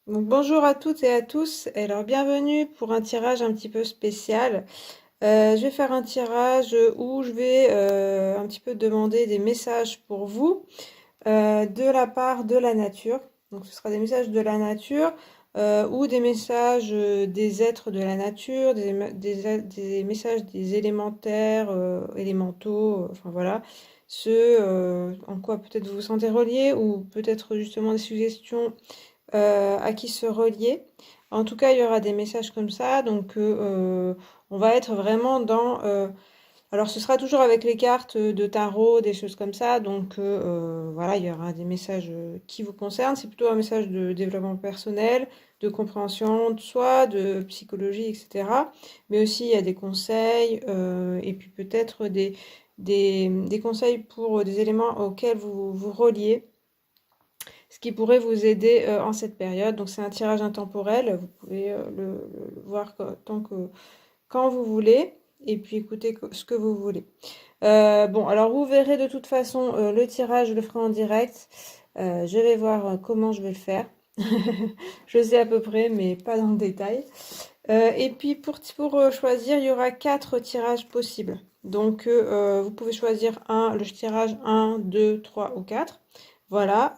Donc bonjour à toutes et à tous, alors bienvenue pour un tirage un petit peu spécial. Je vais faire un tirage où je vais un petit peu demander des messages pour vous de la part de la nature. Donc ce sera des messages de la nature ou des messages des êtres de la nature, des messages des élémentaires, élémentaux, enfin voilà. Ceux en quoi peut-être vous vous sentez relié ou peut-être justement des suggestions à qui se relier. En tout cas, il y aura des messages comme ça, donc on va être vraiment dans... alors, ce sera toujours avec les cartes de tarot, des choses comme ça, donc voilà, il y aura des messages qui vous concernent. C'est plutôt un message de développement personnel, de compréhension de soi, de psychologie, etc. Mais aussi, il y a des conseils, et puis peut-être des conseils pour des éléments auxquels vous vous reliez, ce qui pourrait vous aider en cette période. Donc c'est un tirage intemporel, vous pouvez le voir quand vous voulez et puis écouter ce que vous voulez. Bon, alors vous verrez de toute façon le tirage, je le ferai en direct. Je vais voir comment je vais le faire. Je sais à peu près, mais pas dans le détail. Et puis pour choisir, il y aura 4 tirages possibles. Donc vous pouvez choisir le tirage 1, 2, 3 ou 4. Voilà,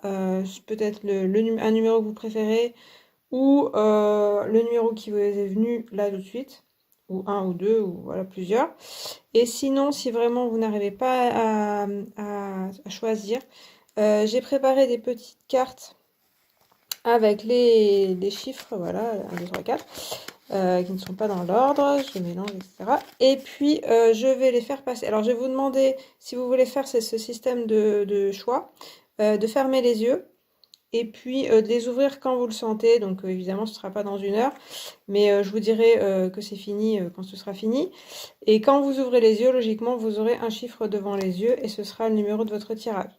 peut-être un numéro que vous préférez ou le numéro qui vous est venu là tout de suite, ou un ou deux, ou voilà plusieurs. Et sinon, si vraiment vous n'arrivez pas à choisir, j'ai préparé des petites cartes avec les chiffres, voilà, 1, 2, 3, 4, qui ne sont pas dans l'ordre, je mélange, etc. Et puis, je vais les faire passer. Alors, je vais vous demander, si vous voulez faire ce système de choix, de fermer les yeux et puis de les ouvrir quand vous le sentez. Donc, évidemment, ce ne sera pas dans 1 heure, mais je vous dirai que c'est fini quand ce sera fini. Et quand vous ouvrez les yeux, logiquement, vous aurez un chiffre devant les yeux et ce sera le numéro de votre tirage.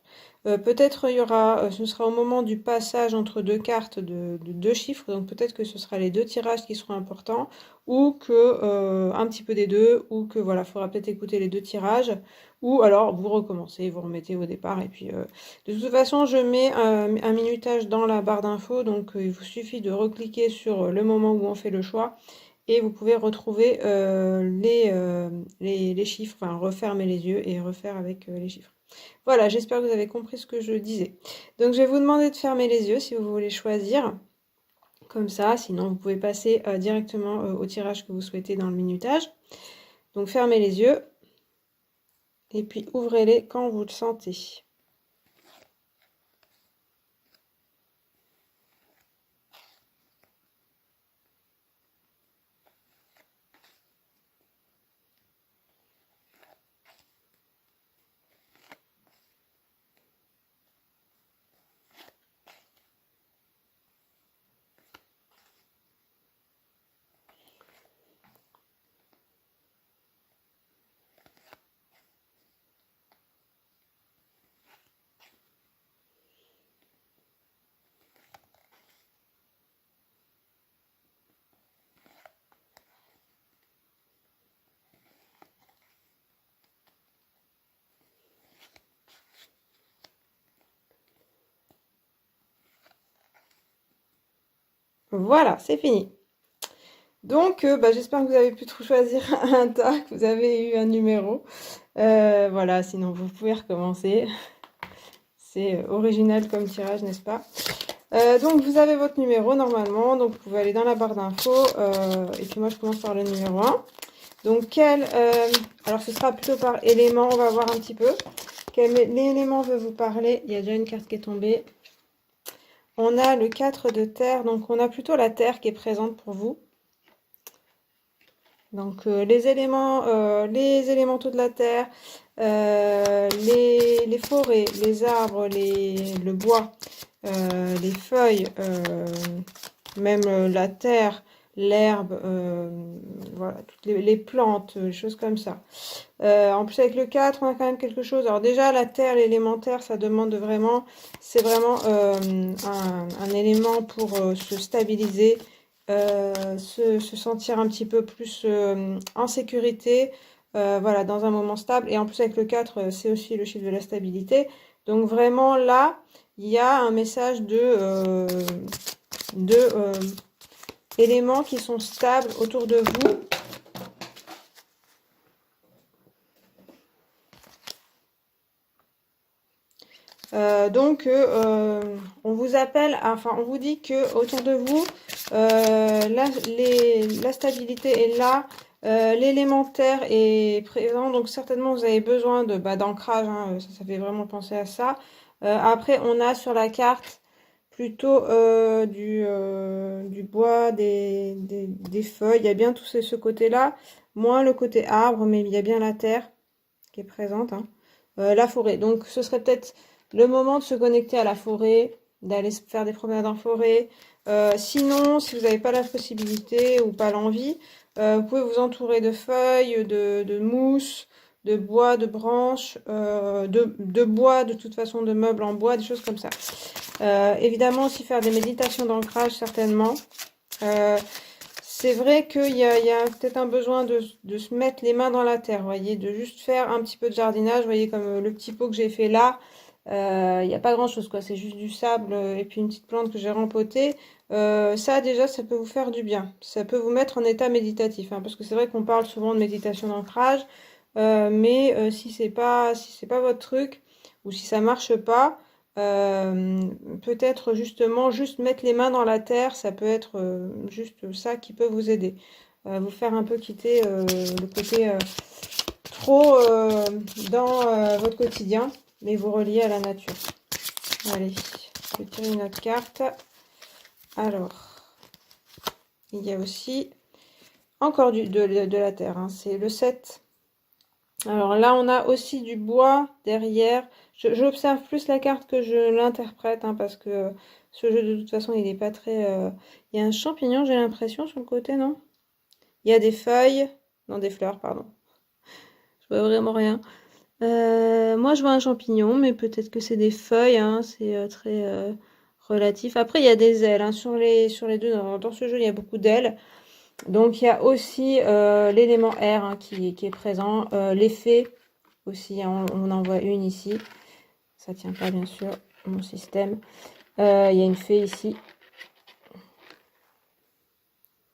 Peut-être il y aura, ce sera au moment du passage entre deux cartes de deux chiffres, donc peut-être que ce sera les deux tirages qui seront importants, ou que un petit peu des deux, ou que voilà, il faudra peut-être écouter les deux tirages, ou alors vous recommencez, vous remettez au départ, et puis de toute façon je mets un minutage dans la barre d'infos, donc il vous suffit de recliquer sur le moment où on fait le choix, et vous pouvez retrouver les chiffres, enfin refermer les yeux et refaire avec les chiffres. Voilà, j'espère que vous avez compris ce que je disais. Donc je vais vous demander de fermer les yeux si vous voulez choisir, comme ça, sinon vous pouvez passer directement au tirage que vous souhaitez dans le minutage. Donc fermez les yeux et puis ouvrez-les quand vous le sentez. Voilà, c'est fini. Donc, j'espère que vous avez pu choisir un tas, que vous avez eu un numéro. Voilà, sinon vous pouvez recommencer. C'est original comme tirage, n'est-ce pas? Donc vous avez votre numéro normalement, donc vous pouvez aller dans la barre d'infos, et puis moi je commence par le numéro 1. Donc alors ce sera plutôt par élément, on va voir un petit peu. Quel élément veut vous parler? Il y a déjà une carte qui est tombée. On a le 4 de terre, donc on a plutôt la terre qui est présente pour vous. Donc les élémentaux de la terre, les forêts, les arbres, le bois, les feuilles, même la terre, l'herbe, voilà, toutes les plantes, les choses comme ça. En plus avec le 4, on a quand même quelque chose. Alors déjà la terre, l'élémentaire, ça demande vraiment, c'est vraiment un élément pour se stabiliser, se sentir un petit peu plus en sécurité, voilà, dans un moment stable. Et en plus avec le 4, c'est aussi le chiffre de la stabilité. Donc vraiment là, il y a un message de éléments qui sont stables autour de vous. On vous appelle, enfin, on vous dit que autour de vous, la stabilité est là, l'élémentaire est présent, donc certainement vous avez besoin de d'ancrage, hein, ça fait vraiment penser à ça. Après, on a sur la carte plutôt du bois, des feuilles, il y a bien tout ce côté-là, moins le côté arbre, mais il y a bien la terre qui est présente, hein. La forêt, donc ce serait peut-être le moment de se connecter à la forêt, d'aller faire des promenades en forêt. Sinon, si vous n'avez pas la possibilité ou pas l'envie, vous pouvez vous entourer de feuilles, de mousse, de bois, de branches, de bois, de toute façon, de meubles en bois, des choses comme ça. Évidemment, aussi faire des méditations d'ancrage, certainement. C'est vrai qu'il y a peut-être un besoin de se mettre les mains dans la terre, vous voyez, de juste faire un petit peu de jardinage, vous voyez, comme le petit pot que j'ai fait là. Il n'y a pas grand-chose, quoi. C'est juste du sable et puis une petite plante que j'ai rempotée. Ça, déjà, ça peut vous faire du bien. Ça peut vous mettre en état méditatif, hein, parce que c'est vrai qu'on parle souvent de méditation d'ancrage, mais si c'est pas votre truc, ou si ça marche pas, peut-être justement juste mettre les mains dans la terre, ça peut être juste ça qui peut vous aider. Vous faire un peu quitter le côté trop dans votre quotidien, mais vous relier à la nature. Allez, je vais tirer une autre carte. Alors, il y a aussi encore de la terre, hein, c'est le 7. Alors là, on a aussi du bois derrière. J'observe plus la carte que je l'interprète, hein, parce que ce jeu, de toute façon, il n'est pas très... Il y a un champignon, j'ai l'impression, sur le côté, non? Il y a des feuilles. Non, des fleurs, pardon. Je vois vraiment rien. Moi, je vois un champignon, mais peut-être que c'est des feuilles, hein, c'est très relatif. Après, il y a des ailes, hein, sur les deux. Dans ce jeu, il y a beaucoup d'ailes. Donc, il y a aussi l'élément R, hein, qui est présent. L'effet aussi, hein, on en voit une ici. Ça tient pas, bien sûr, mon système. Il y a une fée ici.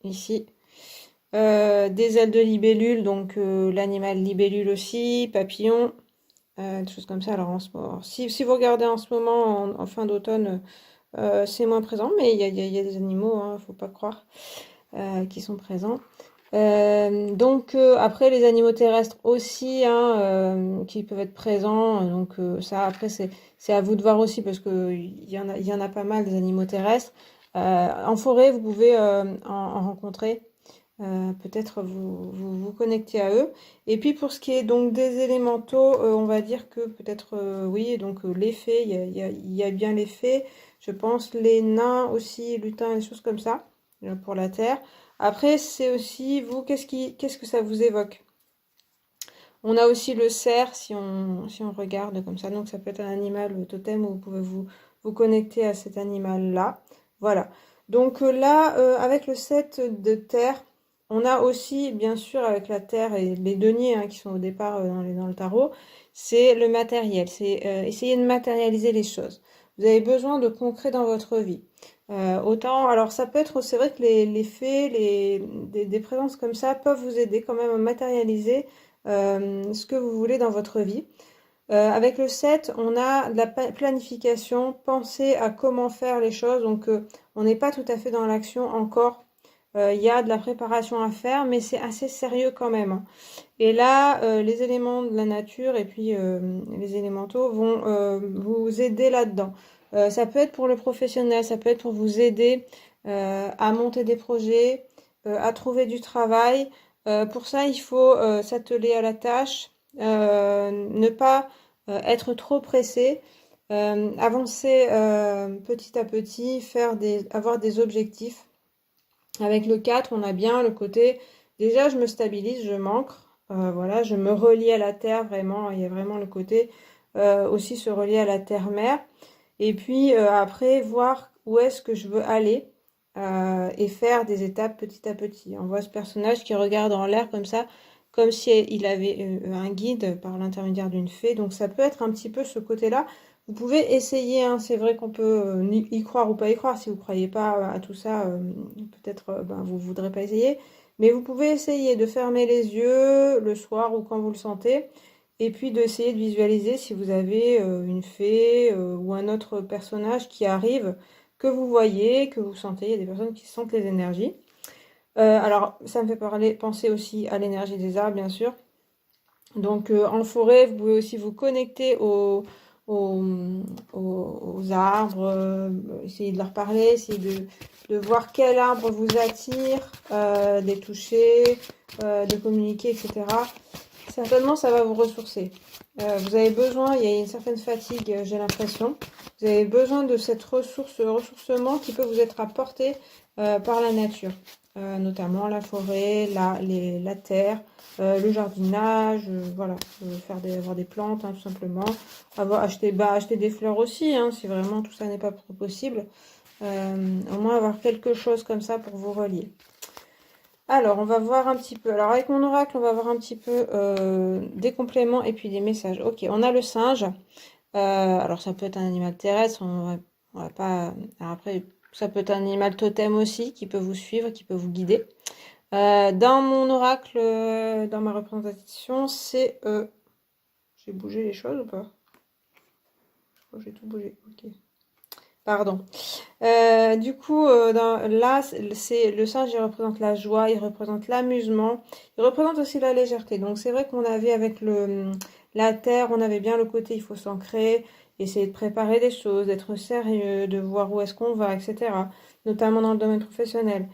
Ici. Des ailes de libellule, donc l'animal libellule aussi, papillon. Des choses comme ça. Alors, si vous regardez en ce moment, en fin d'automne, c'est moins présent, mais il y a des animaux, hein, faut pas croire, qui sont présents. Après, les animaux terrestres aussi, hein, qui peuvent être présents. Donc, ça, après, c'est à vous de voir aussi, parce qu'il y en a pas mal, des animaux terrestres. En forêt, vous pouvez en rencontrer. Peut-être vous connecter à eux. Et puis pour ce qui est donc des élémentaux, on va dire que peut-être oui, donc les fées, il y a bien les fées, je pense les nains aussi, lutins, des choses comme ça, pour la terre. Après, c'est aussi vous, qu'est-ce que ça vous évoque? On a aussi le cerf si on regarde comme ça, donc ça peut être un animal totem où vous pouvez vous connecter à cet animal-là. Voilà. Donc là, avec le 7 de terre, on a aussi, bien sûr, avec la terre et les deniers, hein, qui sont au départ dans le tarot, c'est le matériel, c'est essayer de matérialiser les choses. Vous avez besoin de concret dans votre vie. Autant, alors ça peut être, c'est vrai que les faits, des présences comme ça peuvent vous aider quand même à matérialiser ce que vous voulez dans votre vie. Avec le 7, on a de la planification, penser à comment faire les choses. Donc, on n'est pas tout à fait dans l'action encore. Il y a de la préparation à faire, mais c'est assez sérieux quand même, hein. Et là, les éléments de la nature et puis les élémentaux vont vous aider là-dedans. Ça peut être pour le professionnel, ça peut être pour vous aider à monter des projets, à trouver du travail. Pour ça, il faut s'atteler à la tâche, ne pas être trop pressé, avancer petit à petit, avoir des objectifs. Avec le 4, on a bien le côté, déjà je me stabilise, je m'ancre, voilà, je me relie à la terre, vraiment, il y a vraiment le côté aussi se relier à la terre-mère. Et puis après, voir où est-ce que je veux aller et faire des étapes petit à petit. On voit ce personnage qui regarde en l'air comme ça, comme si il avait un guide par l'intermédiaire d'une fée. Donc ça peut être un petit peu ce côté-là. Vous pouvez essayer, hein, c'est vrai qu'on peut y croire ou pas y croire. Si vous ne croyez pas à tout ça, peut-être ben, vous ne voudrez pas essayer. Mais vous pouvez essayer de fermer les yeux le soir ou quand vous le sentez. Et puis d'essayer de visualiser si vous avez une fée ou un autre personnage qui arrive, que vous voyez, que vous sentez. Il y a des personnes qui sentent les énergies. Alors, ça me fait penser aussi à l'énergie des arbres, bien sûr. Donc, en forêt, vous pouvez aussi vous connecter aux, aux arbres, essayer de leur parler, essayer de voir quel arbre vous attire, de les toucher, de communiquer, etc. Certainement, ça va vous ressourcer. Vous avez besoin, il y a une certaine fatigue, j'ai l'impression. Vous avez besoin de cette ressourcement qui peut vous être apporté par la nature, notamment la forêt, la terre, le jardinage, voilà, avoir des plantes, hein, tout simplement. Acheter des fleurs aussi, hein, si vraiment tout ça n'est pas possible. Au moins avoir quelque chose comme ça pour vous relier. Alors, on va voir un petit peu. Alors, avec mon oracle, on va voir un petit peu des compléments et puis des messages. Ok, on a le singe. Alors, ça peut être un animal terrestre. On va pas. Alors après, ça peut être un animal totem aussi qui peut vous suivre, qui peut vous guider. Dans mon oracle, dans ma représentation, c'est. J'ai bougé les choses ou pas? Oh, j'ai tout bougé. Ok. Pardon. Du coup, là, c'est le singe, il représente la joie, il représente l'amusement, il représente aussi la légèreté. Donc c'est vrai qu'on avait avec la terre, on avait bien le côté, il faut s'ancrer, essayer de préparer des choses, d'être sérieux, de voir où est-ce qu'on va, etc. Notamment dans le domaine professionnel.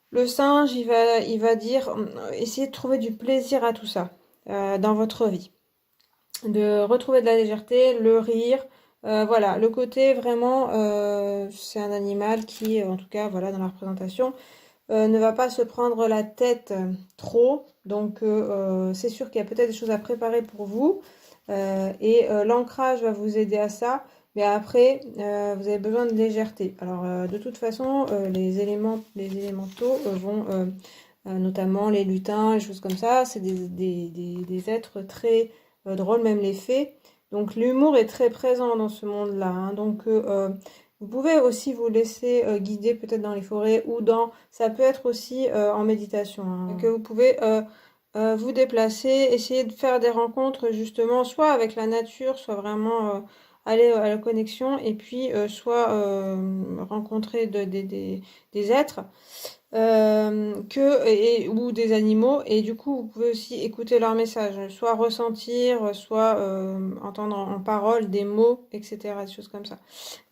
Le singe, il va dire, essayez de trouver du plaisir à tout ça dans votre vie, de retrouver de la légèreté, le rire. Voilà, le côté vraiment, c'est un animal qui, en tout cas, voilà, dans la représentation, ne va pas se prendre la tête trop. Donc, c'est sûr qu'il y a peut-être des choses à préparer pour vous. L'ancrage va vous aider à ça. Mais après, vous avez besoin de légèreté. Alors, de toute façon, les élémentaux vont, notamment les lutins, les choses comme ça, c'est des êtres très drôles, même les fées. Donc, l'humour est très présent dans ce monde-là, hein. Donc, vous pouvez aussi vous laisser guider peut-être dans les forêts ou dans... Ça peut être aussi en méditation, hein, que vous pouvez vous déplacer, essayer de faire des rencontres justement, soit avec la nature, soit vraiment aller à la connexion, et puis soit rencontrer des êtres ou des animaux, et du coup vous pouvez aussi écouter leurs messages, soit ressentir, soit entendre en parole des mots, etc., des choses comme ça.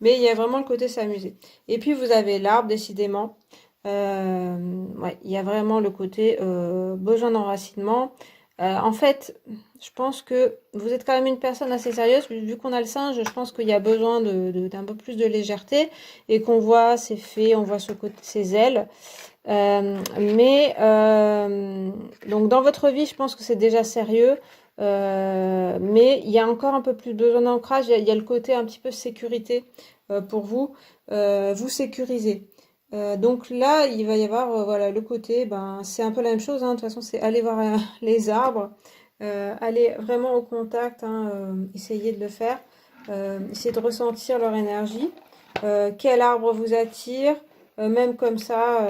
Mais il y a vraiment le côté s'amuser. Et puis vous avez l'arbre, décidément. Ouais, il y a vraiment le côté besoin d'enracinement. En fait, je pense que vous êtes quand même une personne assez sérieuse. Vu qu'on a le singe, je pense qu'il y a besoin d'un peu plus de légèreté et qu'on voit ses fées, on voit ses ailes. Donc dans votre vie, je pense que c'est déjà sérieux. Mais il y a encore un peu plus besoin d'ancrage. Il y a le côté un petit peu sécurité pour vous. Vous sécuriser. Donc là, il va y avoir voilà, le côté, ben, c'est un peu la même chose, hein. De toute façon, c'est aller voir les arbres, aller vraiment au contact, hein, essayer de le faire, essayer de ressentir leur énergie. Quel arbre vous attire, même comme ça,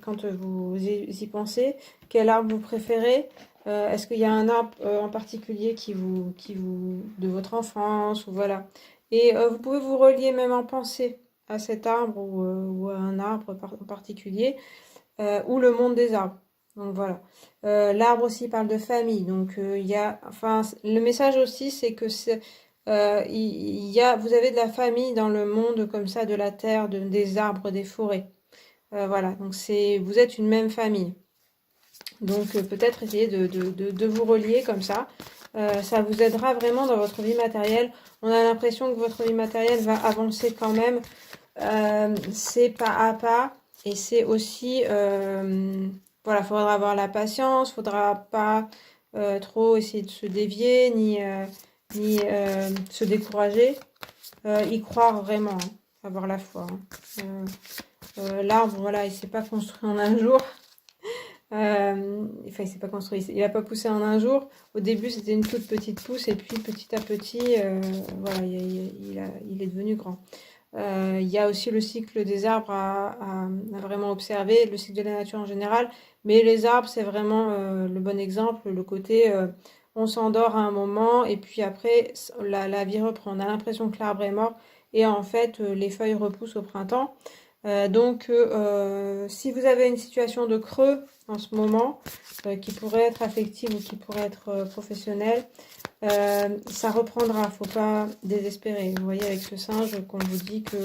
quand vous y pensez, quel arbre vous préférez? Est-ce qu'il y a un arbre en particulier de votre enfance, ou voilà. Et vous pouvez vous relier même en pensée à cet arbre ou à un arbre en particulier, ou le monde des arbres. Donc voilà. L'arbre aussi parle de famille. Donc enfin, le message aussi, c'est que vous avez de la famille dans le monde comme ça, de la terre, des arbres, des forêts. Voilà. Donc vous êtes une même famille. Donc peut-être essayer de vous relier comme ça. Ça vous aidera vraiment dans votre vie matérielle. On a l'impression que votre vie matérielle va avancer quand même. C'est pas à pas, et c'est aussi voilà, faudra avoir la patience, faudra pas trop essayer de se dévier ni se décourager, y croire vraiment, hein, avoir la foi, hein. L'arbre, voilà, il s'est pas construit en un jour. Enfin, il s'est pas construit, il n'a pas poussé en un jour. Au début, c'était une toute petite pousse, et puis petit à petit, voilà, il est devenu grand. Il y a aussi le cycle des arbres à vraiment observer, le cycle de la nature en général, mais les arbres, c'est vraiment le bon exemple, le côté on s'endort à un moment, et puis après, la vie reprend. On a l'impression que l'arbre est mort, et en fait, les feuilles repoussent au printemps. Si vous avez une situation de creux en ce moment, qui pourrait être affective ou qui pourrait être professionnelle, ça reprendra, faut pas désespérer. Vous voyez avec ce singe qu'on vous dit que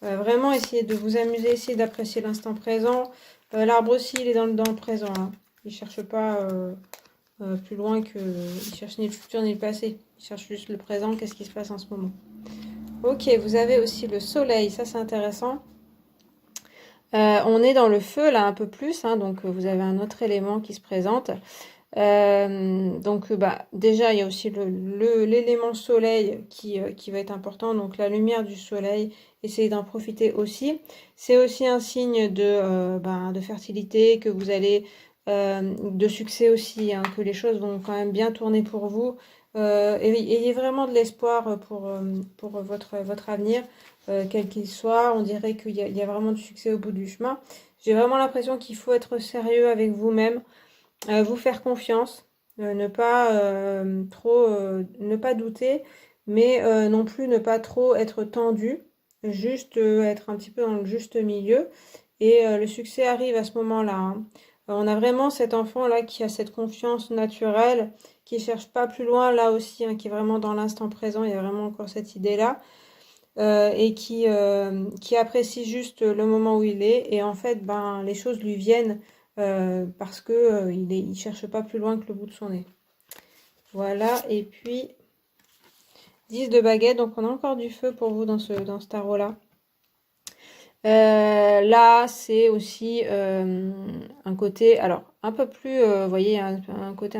vraiment essayez de vous amuser, essayez d'apprécier l'instant présent. L'arbre aussi, il est dans le présent, hein. Il cherche pas plus loin que... Il cherche ni le futur ni le passé. Il cherche juste le présent, qu'est-ce qui se passe en ce moment. Ok, vous avez aussi le soleil, ça c'est intéressant. On est dans le feu là un peu plus, hein, donc vous avez un autre élément qui se présente. Bah, déjà, il y a aussi l'élément soleil qui va être important. Donc, la lumière du soleil, essayez d'en profiter aussi. C'est aussi un signe de fertilité, que vous allez, de succès aussi, hein, que les choses vont quand même bien tourner pour vous. Ayez vraiment de l'espoir pour votre avenir, quel qu'il soit. On dirait qu'il y a vraiment du succès au bout du chemin. J'ai vraiment l'impression qu'il faut être sérieux avec vous-même. Vous faire confiance, ne pas ne pas douter, mais non plus ne pas trop être tendu, juste être un petit peu dans le juste milieu. Et le succès arrive à ce moment-là, hein. On a vraiment cet enfant-là qui a cette confiance naturelle, qui cherche pas plus loin là aussi, hein, qui est vraiment dans l'instant présent. Il y a vraiment encore cette idée-là. Et qui apprécie juste le moment où il est. Et en fait, ben, les choses lui viennent parce que il cherche pas plus loin que le bout de son nez. Voilà, et puis 10 de baguette, donc on a encore du feu pour vous dans ce tarot-là. Là, c'est aussi un côté, alors un peu plus, vous voyez, un côté,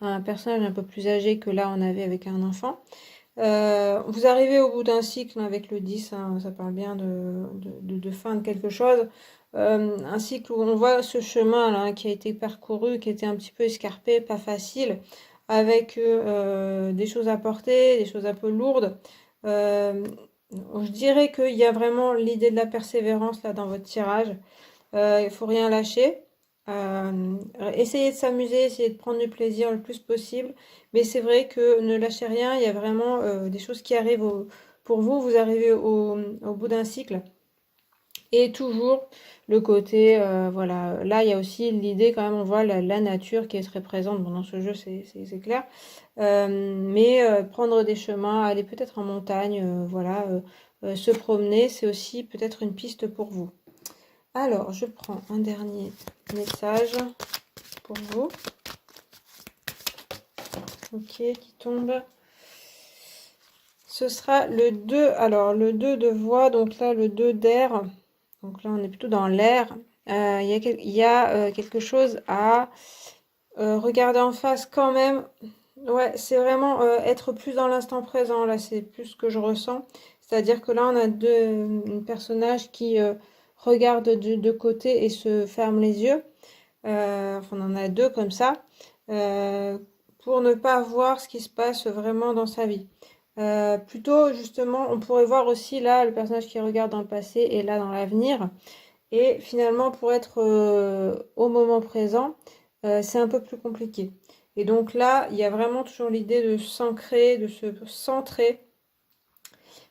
un personnage un peu plus âgé que là on avait avec un enfant. Vous arrivez au bout d'un cycle avec le 10, hein, ça parle bien de fin de quelque chose. Un cycle où on voit ce chemin là, qui a été parcouru, qui était un petit peu escarpé, pas facile, avec des choses à porter, des choses un peu lourdes. Je dirais qu'il y a vraiment l'idée de la persévérance là dans votre tirage. Il faut rien lâcher. Essayez de s'amuser, essayez de prendre du plaisir le plus possible. Mais c'est vrai que ne lâchez rien, il y a vraiment des choses qui arrivent pour vous. Vous arrivez au bout d'un cycle. Et toujours le côté, voilà, là il y a aussi l'idée quand même, on voit la nature qui est très présente. Bon, dans ce jeu, c'est clair. Mais prendre des chemins, aller peut-être en montagne, voilà, se promener, c'est aussi peut-être une piste pour vous. Alors, je prends un dernier message pour vous. Ok, qui tombe. Ce sera le 2. Alors, le 2 de voix, donc là, le 2 d'air. Donc là, on est plutôt dans l'air. Il y a quelque chose à regarder en face quand même. Ouais, c'est vraiment être plus dans l'instant présent. Là, c'est plus ce que je ressens. C'est-à-dire que là, on a un personnage qui regarde de côté et se ferme les yeux. Enfin, on en a deux comme ça. Pour ne pas voir ce qui se passe vraiment dans sa vie. Plutôt, justement, on pourrait voir aussi là le personnage qui regarde dans le passé et là dans l'avenir. Et finalement, pour être au moment présent, c'est un peu plus compliqué. Et donc là, il y a vraiment toujours l'idée de s'ancrer, de se centrer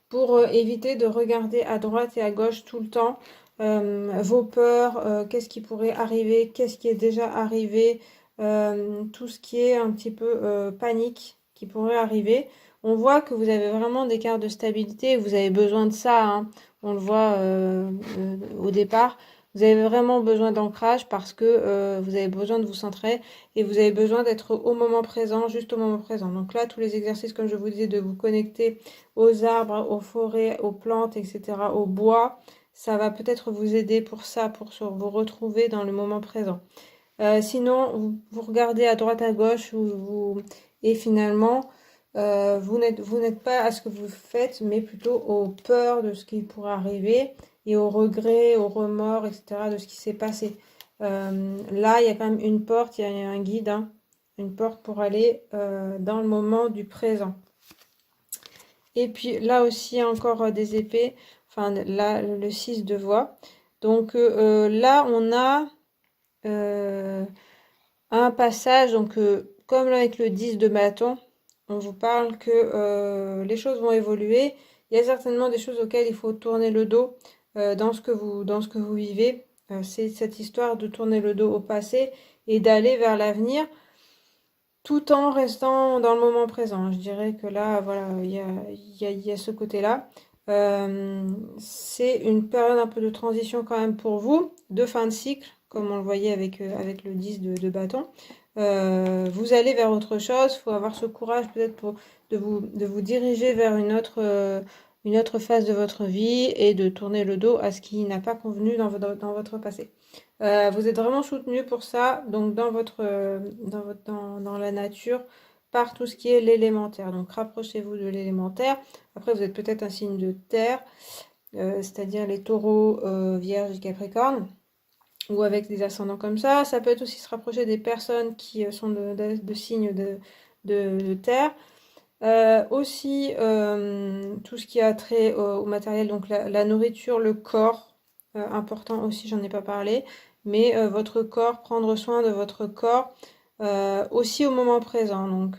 pour éviter de regarder à droite et à gauche tout le temps vos peurs, qu'est-ce qui pourrait arriver, qu'est-ce qui est déjà arrivé, tout ce qui est un petit peu panique qui pourrait arriver. On voit que vous avez vraiment des cartes de stabilité, vous avez besoin de ça, hein. On le voit au départ. Vous avez vraiment besoin d'ancrage parce que vous avez besoin de vous centrer et vous avez besoin d'être au moment présent, juste au moment présent. Donc là, tous les exercices, comme je vous disais, de vous connecter aux arbres, aux forêts, aux plantes, etc., au bois, ça va peut-être vous aider pour ça, pour vous retrouver dans le moment présent. Sinon, vous regardez à droite, à gauche, et finalement, vous n'êtes pas à ce que vous faites, mais plutôt aux peurs de ce qui pourrait arriver et aux regrets, aux remords, etc., de ce qui s'est passé. Là, il y a quand même une porte, il y a un guide, hein, une porte pour aller dans le moment du présent. Et puis là aussi, encore des épées, enfin là, le 6 de voix. Donc là, on a un passage, donc comme avec le 10 de bâton, on vous parle que les choses vont évoluer. Il y a certainement des choses auxquelles il faut tourner le dos dans ce que vous vivez. C'est cette histoire de tourner le dos au passé et d'aller vers l'avenir tout en restant dans le moment présent. Je dirais que là, voilà, il y a ce côté-là. C'est une période un peu de transition quand même pour vous, de fin de cycle, comme on le voyait avec le 10 de bâton. Vous allez vers autre chose, il faut avoir ce courage peut-être de vous diriger vers une autre phase de votre vie et de tourner le dos à ce qui n'a pas convenu dans votre passé. Vous êtes vraiment soutenu pour ça, donc dans la nature, par tout ce qui est l'élémentaire. Donc rapprochez-vous de l'élémentaire. Après, vous êtes peut-être un signe de terre, c'est-à-dire les taureaux, vierges et capricornes, ou avec des ascendants comme ça. Ça peut être aussi se rapprocher des personnes qui sont de signes de terre. Aussi, tout ce qui a trait au matériel, donc la nourriture, le corps, important aussi, j'en ai pas parlé, mais votre corps, prendre soin de votre corps, aussi au moment présent. Donc,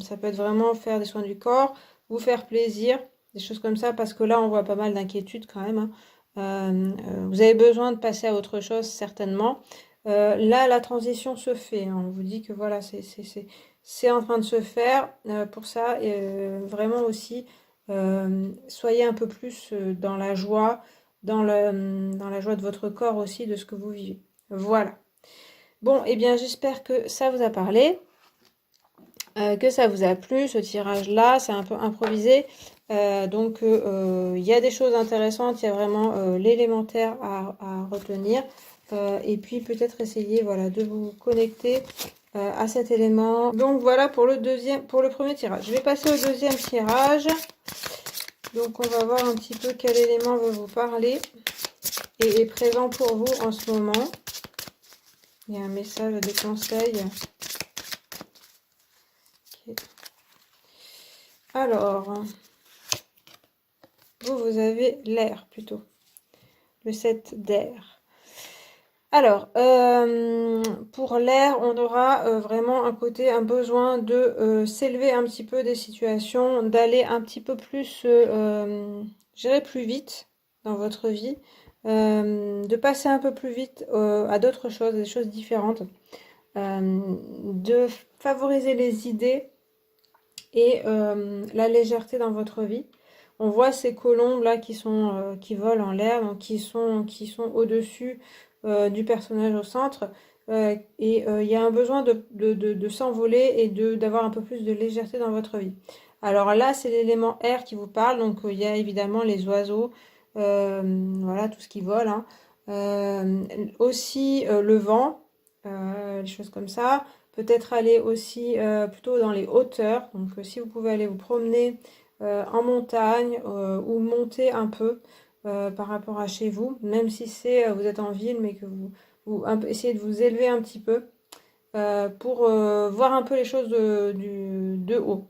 ça peut être vraiment faire des soins du corps, vous faire plaisir, des choses comme ça, parce que là, on voit pas mal d'inquiétudes quand même, hein. Vous avez besoin de passer à autre chose, certainement. Là, la transition se fait, hein. On vous dit que voilà, c'est en train de se faire. Pour ça, vraiment aussi, soyez un peu plus dans la joie, dans la joie de votre corps aussi, de ce que vous vivez. Voilà. Bon, eh bien, j'espère que ça vous a parlé, que ça vous a plu, ce tirage-là. C'est un peu improvisé. Donc, il y a des choses intéressantes. Il y a vraiment l'élémentaire à retenir. Et puis, peut-être essayer, voilà, de vous connecter à cet élément. Donc voilà pour le premier tirage. Je vais passer au deuxième tirage. Donc on va voir un petit peu quel élément veut vous parler et est présent pour vous en ce moment. Il y a un message, des conseils. Okay. Alors, vous avez l'air plutôt. Le 7 d'air. Alors, pour l'air, on aura vraiment un besoin de s'élever un petit peu des situations, d'aller un petit peu plus, gérer plus vite dans votre vie, de passer un peu plus vite à d'autres choses, des choses différentes, de favoriser les idées et la légèreté dans votre vie. On voit ces colombes là qui volent en l'air, donc qui sont au-dessus du personnage au centre. Et il y a un besoin de s'envoler et d'avoir un peu plus de légèreté dans votre vie. Alors là, c'est l'élément air qui vous parle, donc il y a évidemment les oiseaux, voilà, tout ce qui vole, hein. Aussi le vent, des choses comme ça. Peut-être aller aussi plutôt dans les hauteurs. Donc si vous pouvez aller vous promener en montagne ou monter un peu par rapport à chez vous, même si vous êtes en ville, mais que vous essayez de vous élever un petit peu pour voir un peu les choses de haut.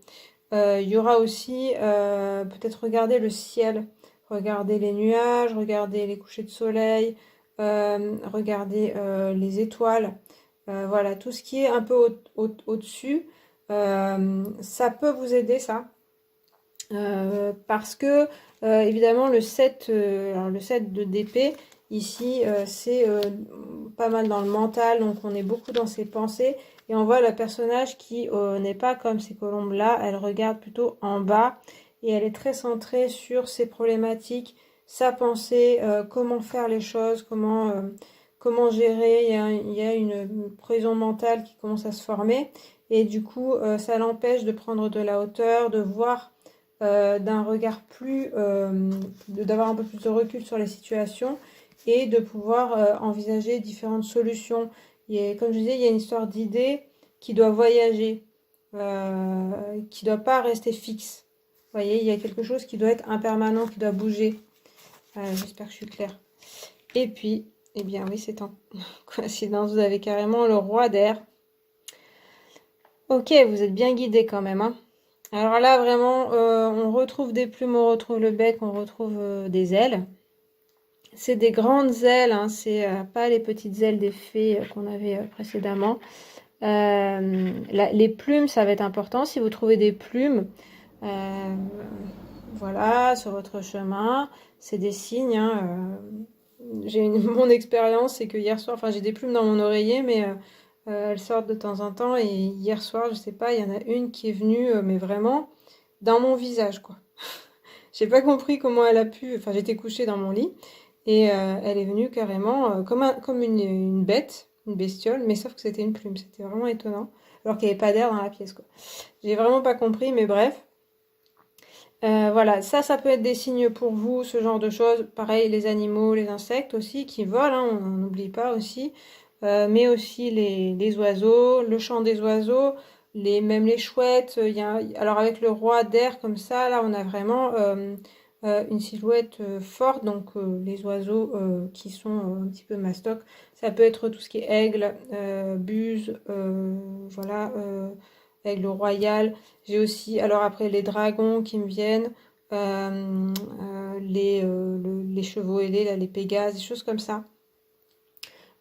Il y aura aussi peut-être regarder le ciel, regarder les nuages, regarder les couchers de soleil, regarder les étoiles. Voilà, tout ce qui est un peu au-dessus, ça peut vous aider, ça. Parce que, évidemment, alors le 7 d'épée, ici, c'est pas mal dans le mental, donc on est beaucoup dans ses pensées. Et on voit le personnage qui n'est pas comme ces colombes-là, elle regarde plutôt en bas et elle est très centrée sur ses problématiques, sa pensée, comment faire les choses, comment gérer. Il y a une prison mentale qui commence à se former et du coup, ça l'empêche de prendre de la hauteur, de voir d'un regard d'avoir un peu plus de recul sur les situations et de pouvoir envisager différentes solutions. Comme je disais, il y a une histoire d'idées qui doit voyager, qui ne doit pas rester fixe. Vous voyez, il y a quelque chose qui doit être impermanent, qui doit bouger. J'espère que je suis claire. Et puis, Eh bien oui, c'est en coïncidence, vous avez carrément le roi d'air. Ok, vous êtes bien guidé quand même, hein. Alors là, vraiment, on retrouve des plumes, on retrouve le bec, on retrouve des ailes. C'est des grandes ailes, hein, c'est pas les petites ailes des fées qu'on avait précédemment. Les plumes, ça va être important. Si vous trouvez des plumes, euh, voilà, sur votre chemin, c'est des signes, hein, mon expérience, c'est que hier soir, enfin j'ai des plumes dans mon oreiller, mais elles sortent de temps en temps. Et hier soir, je sais pas, il y en a une qui est venue, mais vraiment dans mon visage, quoi. J'ai pas compris comment elle a pu. Enfin, j'étais couchée dans mon lit et elle est venue carrément comme une bête, une bestiole, mais sauf que c'était une plume. C'était vraiment étonnant. Alors qu'il n'y avait pas d'air dans la pièce, quoi. J'ai vraiment pas compris, mais bref. Voilà, ça peut être des signes pour vous, ce genre de choses. Pareil, les animaux, les insectes aussi qui volent, hein, on n'oublie pas aussi. Mais aussi les oiseaux, le chant des oiseaux, même les chouettes. Alors avec le roi d'air comme ça, là, on a vraiment une silhouette forte. Donc les oiseaux qui sont un petit peu mastoc, ça peut être tout ce qui est aigle, buse, voilà, aigle royal. J'ai aussi, alors après, les dragons qui me viennent, les chevaux ailés, là, les pégases, des choses comme ça.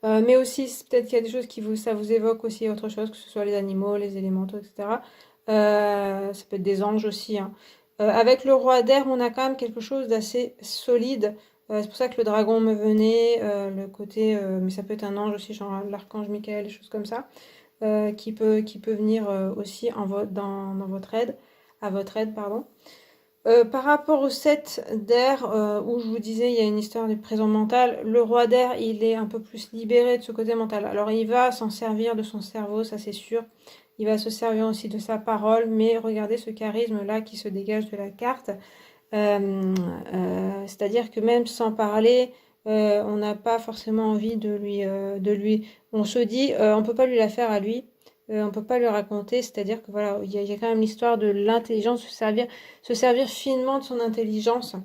Mais aussi, peut-être qu'il y a des choses ça vous évoque aussi autre chose, que ce soit les animaux, les élémentaux, etc. Ça peut être des anges aussi, hein. Avec le roi d'air, on a quand même quelque chose d'assez solide. C'est pour ça que le dragon me venait, le côté, mais ça peut être un ange aussi, genre l'archange Michael, des choses comme ça, qui peut venir aussi dans votre aide, à votre aide, pardon. Par rapport au 7 d'air, où je vous disais, il y a une histoire du présent mental, le roi d'air, il est un peu plus libéré de ce côté mental. Alors, il va s'en servir de son cerveau, ça c'est sûr. Il va se servir aussi de sa parole, mais regardez ce charisme-là qui se dégage de la carte. C'est-à-dire que même sans parler, on n'a pas forcément envie On se dit, on peut pas lui la faire à lui. On peut pas lui raconter, c'est-à-dire que voilà, il y a quand même l'histoire de l'intelligence, se servir finement de son intelligence,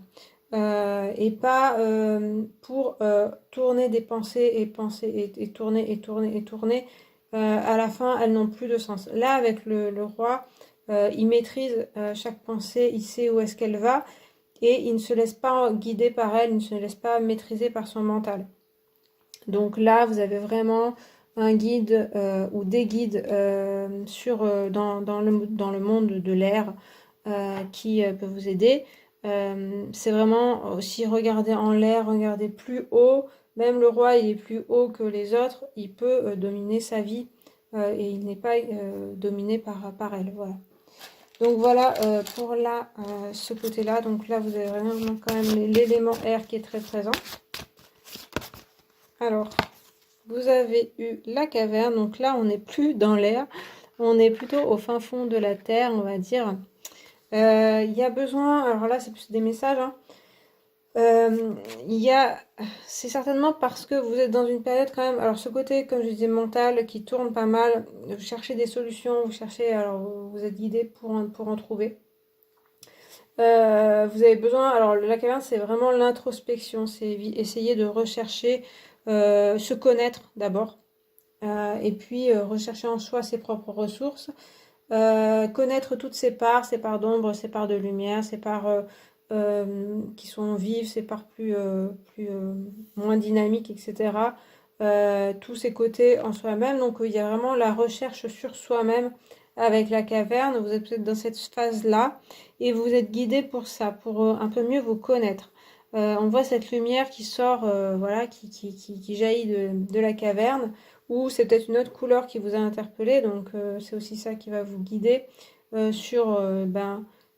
et pas pour tourner des pensées et penser et tourner et tourner et tourner. À la fin, elles n'ont plus de sens. Là, avec le roi, il maîtrise chaque pensée, il sait où est-ce qu'elle va et il ne se laisse pas guider par elle, il ne se laisse pas maîtriser par son mental. Donc là, vous avez vraiment un guide ou des guides dans le monde de l'air qui peut vous aider. C'est vraiment aussi regarder en l'air, regarder plus haut. Même le roi, il est plus haut que les autres. Il peut dominer sa vie et il n'est pas dominé par elle. Voilà. Donc voilà pour ce côté-là. Donc là, vous avez vraiment quand même l'élément air qui est très présent. Alors, vous avez eu la caverne. Donc là, on n'est plus dans l'air. On est plutôt au fin fond de la terre, on va dire. Il y a besoin... Alors là, c'est plus des messages, hein. C'est certainement parce que vous êtes dans une période quand même, alors ce côté, comme je disais, mental, qui tourne pas mal, vous cherchez des solutions, alors vous êtes guidé pour en trouver. Vous avez besoin, alors la caverne, c'est vraiment l'introspection, c'est essayer de rechercher, se connaître d'abord, et puis rechercher en soi ses propres ressources, connaître toutes ses parts d'ombre, ses parts de lumière, ses parts qui sont vives, ses parts moins dynamiques, etc. Tous ses côtés en soi-même. Donc il y a vraiment la recherche sur soi-même avec la caverne. Vous êtes peut-être dans cette phase-là et vous êtes guidé pour ça, pour un peu mieux vous connaître. On voit cette lumière qui sort, voilà, qui jaillit de la caverne, ou c'est peut-être une autre couleur qui vous a interpellé, donc c'est aussi ça qui va vous guider sur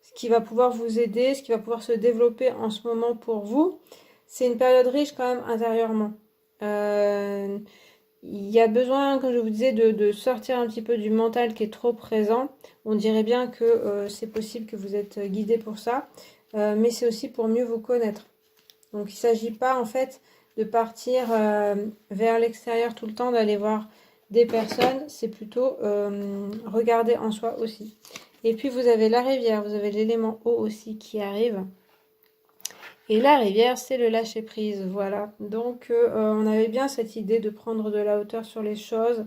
ce qui va pouvoir vous aider, ce qui va pouvoir se développer en ce moment pour vous. C'est une période riche quand même intérieurement. Il y a besoin, comme je vous disais, de sortir un petit peu du mental qui est trop présent. On dirait bien que c'est possible que vous êtes guidé pour ça, mais c'est aussi pour mieux vous connaître. Donc il ne s'agit pas en fait de partir vers l'extérieur tout le temps, d'aller voir des personnes, c'est plutôt regarder en soi aussi. Et puis vous avez la rivière, vous avez l'élément eau aussi qui arrive. Et la rivière, c'est le lâcher prise, voilà. Donc, on avait bien cette idée de prendre de la hauteur sur les choses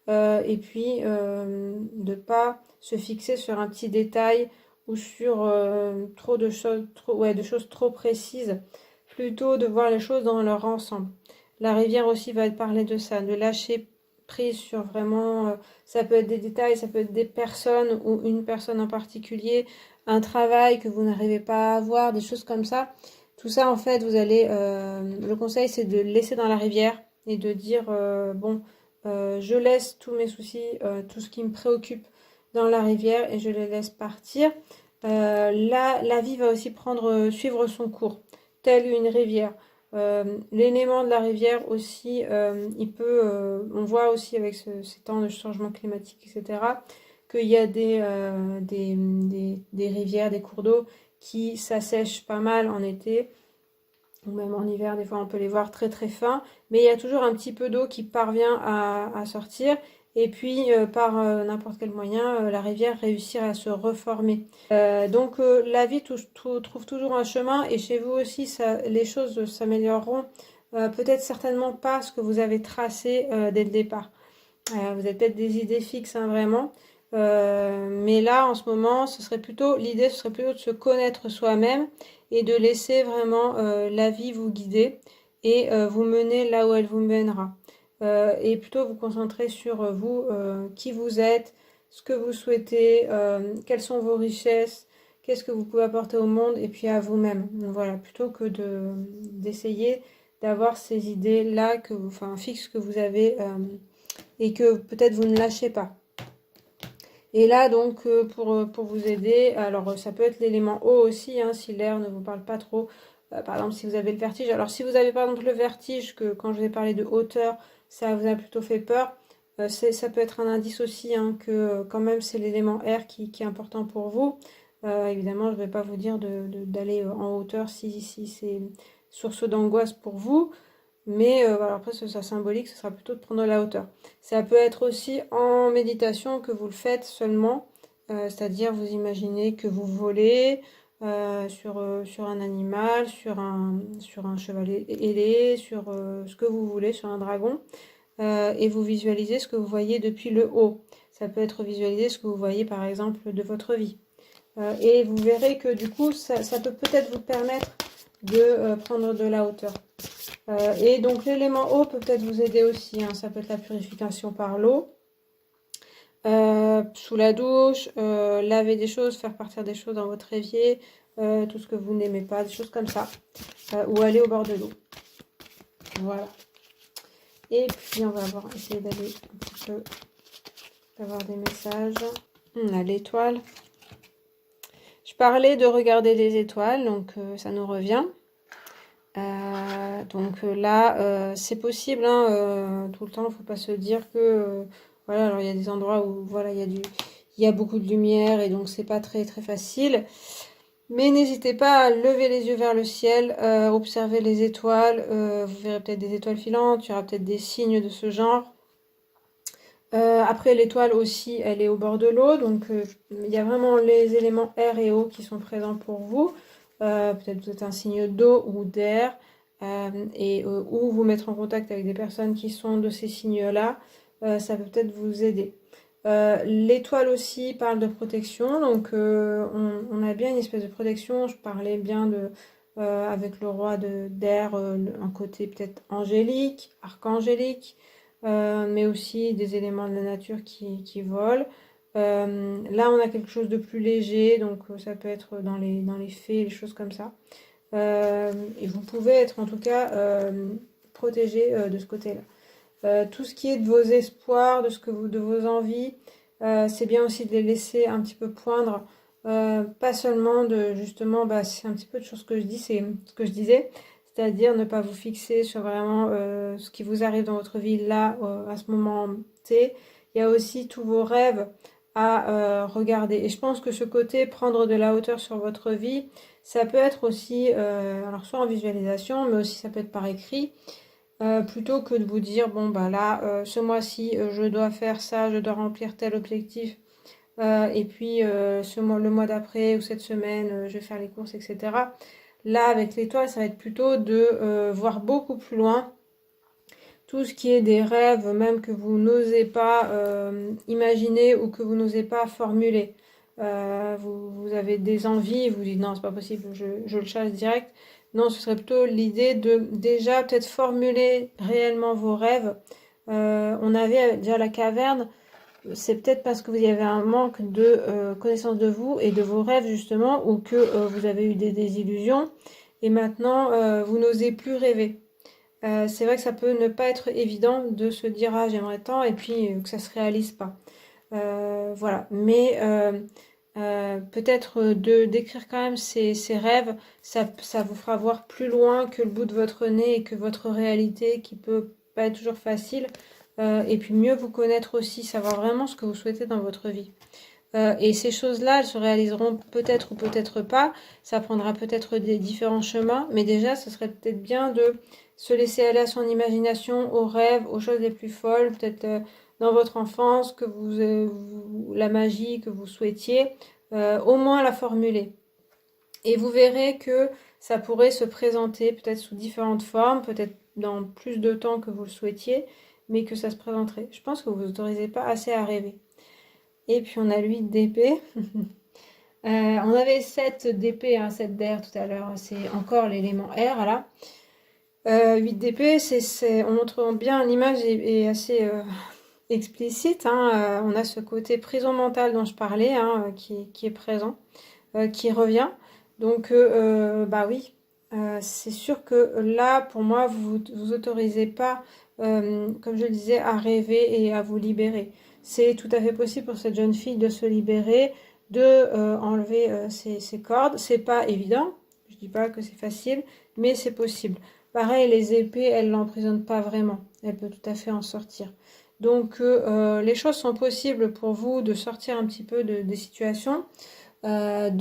et puis de pas se fixer sur un petit détail ou sur trop de choses, ouais, de choses trop précises, plutôt de voir les choses dans leur ensemble. La rivière aussi va parler de ça, de lâcher prise sur vraiment, ça peut être des détails, ça peut être des personnes ou une personne en particulier, un travail que vous n'arrivez pas à avoir, des choses comme ça. Tout ça, en fait, vous allez, le conseil, c'est de le laisser dans la rivière et de dire, bon, je laisse tous mes soucis, tout ce qui me préoccupe dans la rivière et je les laisse partir. Là, la vie va aussi suivre son cours, telle une rivière. L'élément de la rivière aussi, on voit aussi avec ces temps de changement climatique, etc., qu'il y a des rivières, des cours d'eau qui s'assèchent pas mal en été, ou même en hiver, des fois on peut les voir très très fins, mais il y a toujours un petit peu d'eau qui parvient à sortir, et puis par n'importe quel moyen, la rivière réussit à se reformer. Donc la vie trouve toujours un chemin, et chez vous aussi, les choses s'amélioreront. Peut-être certainement pas ce que vous avez tracé dès le départ. Vous avez peut-être des idées fixes, hein, vraiment. Mais là, en ce moment, l'idée, ce serait plutôt de se connaître soi-même et de laisser vraiment la vie vous guider et vous mener là où elle vous mènera. Et plutôt vous concentrer sur vous, qui vous êtes, ce que vous souhaitez, quelles sont vos richesses, qu'est-ce que vous pouvez apporter au monde et puis à vous-même. Voilà, plutôt que d'essayer d'avoir ces idées-là fixes que vous avez et que peut-être vous ne lâchez pas. Et là, donc, pour vous aider, alors ça peut être l'élément eau aussi, hein, si l'air ne vous parle pas trop. Par exemple, si vous avez le vertige. Alors, si vous avez par exemple le vertige, que quand je vais parler de hauteur, ça vous a plutôt fait peur, ça peut être un indice aussi, hein, que quand même c'est l'élément air qui est important pour vous. Évidemment, je ne vais pas vous dire d'aller en hauteur si c'est source d'angoisse pour vous. Mais voilà, après, ça symbolique, ce sera plutôt de prendre de la hauteur. Ça peut être aussi en méditation que vous le faites seulement, c'est-à-dire vous imaginez que vous volez sur un animal, sur un cheval ailé, sur ce que vous voulez, sur un dragon, et vous visualisez ce que vous voyez depuis le haut. Ça peut être visualiser ce que vous voyez par exemple de votre vie. Et vous verrez que du coup, ça peut peut-être vous permettre de prendre de la hauteur. Et donc l'élément eau peut peut-être vous aider aussi, hein. Ça peut être la purification par l'eau, sous la douche, laver des choses, faire partir des choses dans votre évier, tout ce que vous n'aimez pas, des choses comme ça, ou aller au bord de l'eau. Voilà. Et puis on va essayer d'aller un petit peu, d'avoir des messages. On a l'étoile. Je parlais de regarder les étoiles, donc ça nous revient. Donc là, c'est possible, hein, tout le temps, il ne faut pas se dire que voilà, alors il y a des endroits où voilà, il y a beaucoup de lumière et donc c'est pas très très facile. Mais n'hésitez pas à lever les yeux vers le ciel, observer les étoiles, vous verrez peut-être des étoiles filantes, il y aura peut-être des signes de ce genre. Après l'étoile aussi, elle est au bord de l'eau, donc il y a vraiment les éléments air et eau qui sont présents pour vous. Peut-être vous êtes un signe d'eau ou d'air, ou vous mettre en contact avec des personnes qui sont de ces signes-là, ça peut peut-être vous aider. L'étoile aussi parle de protection, donc on a bien une espèce de protection. Je parlais bien avec le roi d'air, un côté peut-être angélique, archangélique, mais aussi des éléments de la nature qui volent. Là, on a quelque chose de plus léger, donc ça peut être dans les fées, les choses comme ça. Et vous pouvez être en tout cas protégé de ce côté-là. Tout ce qui est de vos espoirs, de vos envies, c'est bien aussi de les laisser un petit peu poindre. Pas seulement justement, c'est un petit peu de choses que je dis, c'est ce que je disais, c'est-à-dire ne pas vous fixer sur vraiment ce qui vous arrive dans votre vie là, à ce moment T. Il y a aussi tous vos rêves à regarder. Et je pense que ce côté, prendre de la hauteur sur votre vie, ça peut être aussi, alors soit en visualisation, mais aussi ça peut être par écrit, plutôt que de vous dire, bon bah là, ce mois-ci, je dois faire ça, je dois remplir tel objectif, et puis le mois d'après ou cette semaine, je vais faire les courses, etc. Là, avec l'étoile, ça va être plutôt de voir beaucoup plus loin. Tout ce qui est des rêves, même que vous n'osez pas imaginer ou que vous n'osez pas formuler. Vous avez des envies, vous dites non, c'est pas possible, je le chasse direct. Non, ce serait plutôt l'idée de déjà peut-être formuler réellement vos rêves. On avait déjà la caverne, c'est peut-être parce que vous y avez un manque de connaissance de vous et de vos rêves justement, ou que vous avez eu des désillusions et maintenant vous n'osez plus rêver. C'est vrai que ça peut ne pas être évident de se dire ah j'aimerais tant et puis que ça se réalise pas. Voilà, mais peut-être de d'écrire quand même ces rêves, ça vous fera voir plus loin que le bout de votre nez et que votre réalité qui peut pas être toujours facile. Et puis mieux vous connaître aussi, savoir vraiment ce que vous souhaitez dans votre vie. Et ces choses-là, elles se réaliseront peut-être ou peut-être pas. Ça prendra peut-être des différents chemins, mais déjà, ce serait peut-être bien de se laisser aller à son imagination, aux rêves, aux choses les plus folles, peut-être dans votre enfance, que la magie que vous souhaitiez, au moins la formuler. Et vous verrez que ça pourrait se présenter peut-être sous différentes formes, peut-être dans plus de temps que vous le souhaitiez, mais que ça se présenterait. Je pense que vous n'autorisez pas assez à rêver. Et puis on a l'huile d'épée. On avait 7 d'épée, hein, 7 d'air tout à l'heure. C'est encore l'élément air là. 8 d'épée, on montre bien, l'image est assez explicite. Hein. On a ce côté prison mentale dont je parlais, hein, qui est présent, qui revient. Donc, bah oui, c'est sûr que là, pour moi, vous autorisez pas, comme je le disais, à rêver et à vous libérer. C'est tout à fait possible pour cette jeune fille de se libérer, de enlever ses cordes. C'est pas évident, je dis pas que c'est facile, mais c'est possible. Pareil, les épées, elles l'emprisonnent pas vraiment. Elle peut tout à fait en sortir. Donc, les choses sont possibles pour vous de sortir un petit peu des situations. La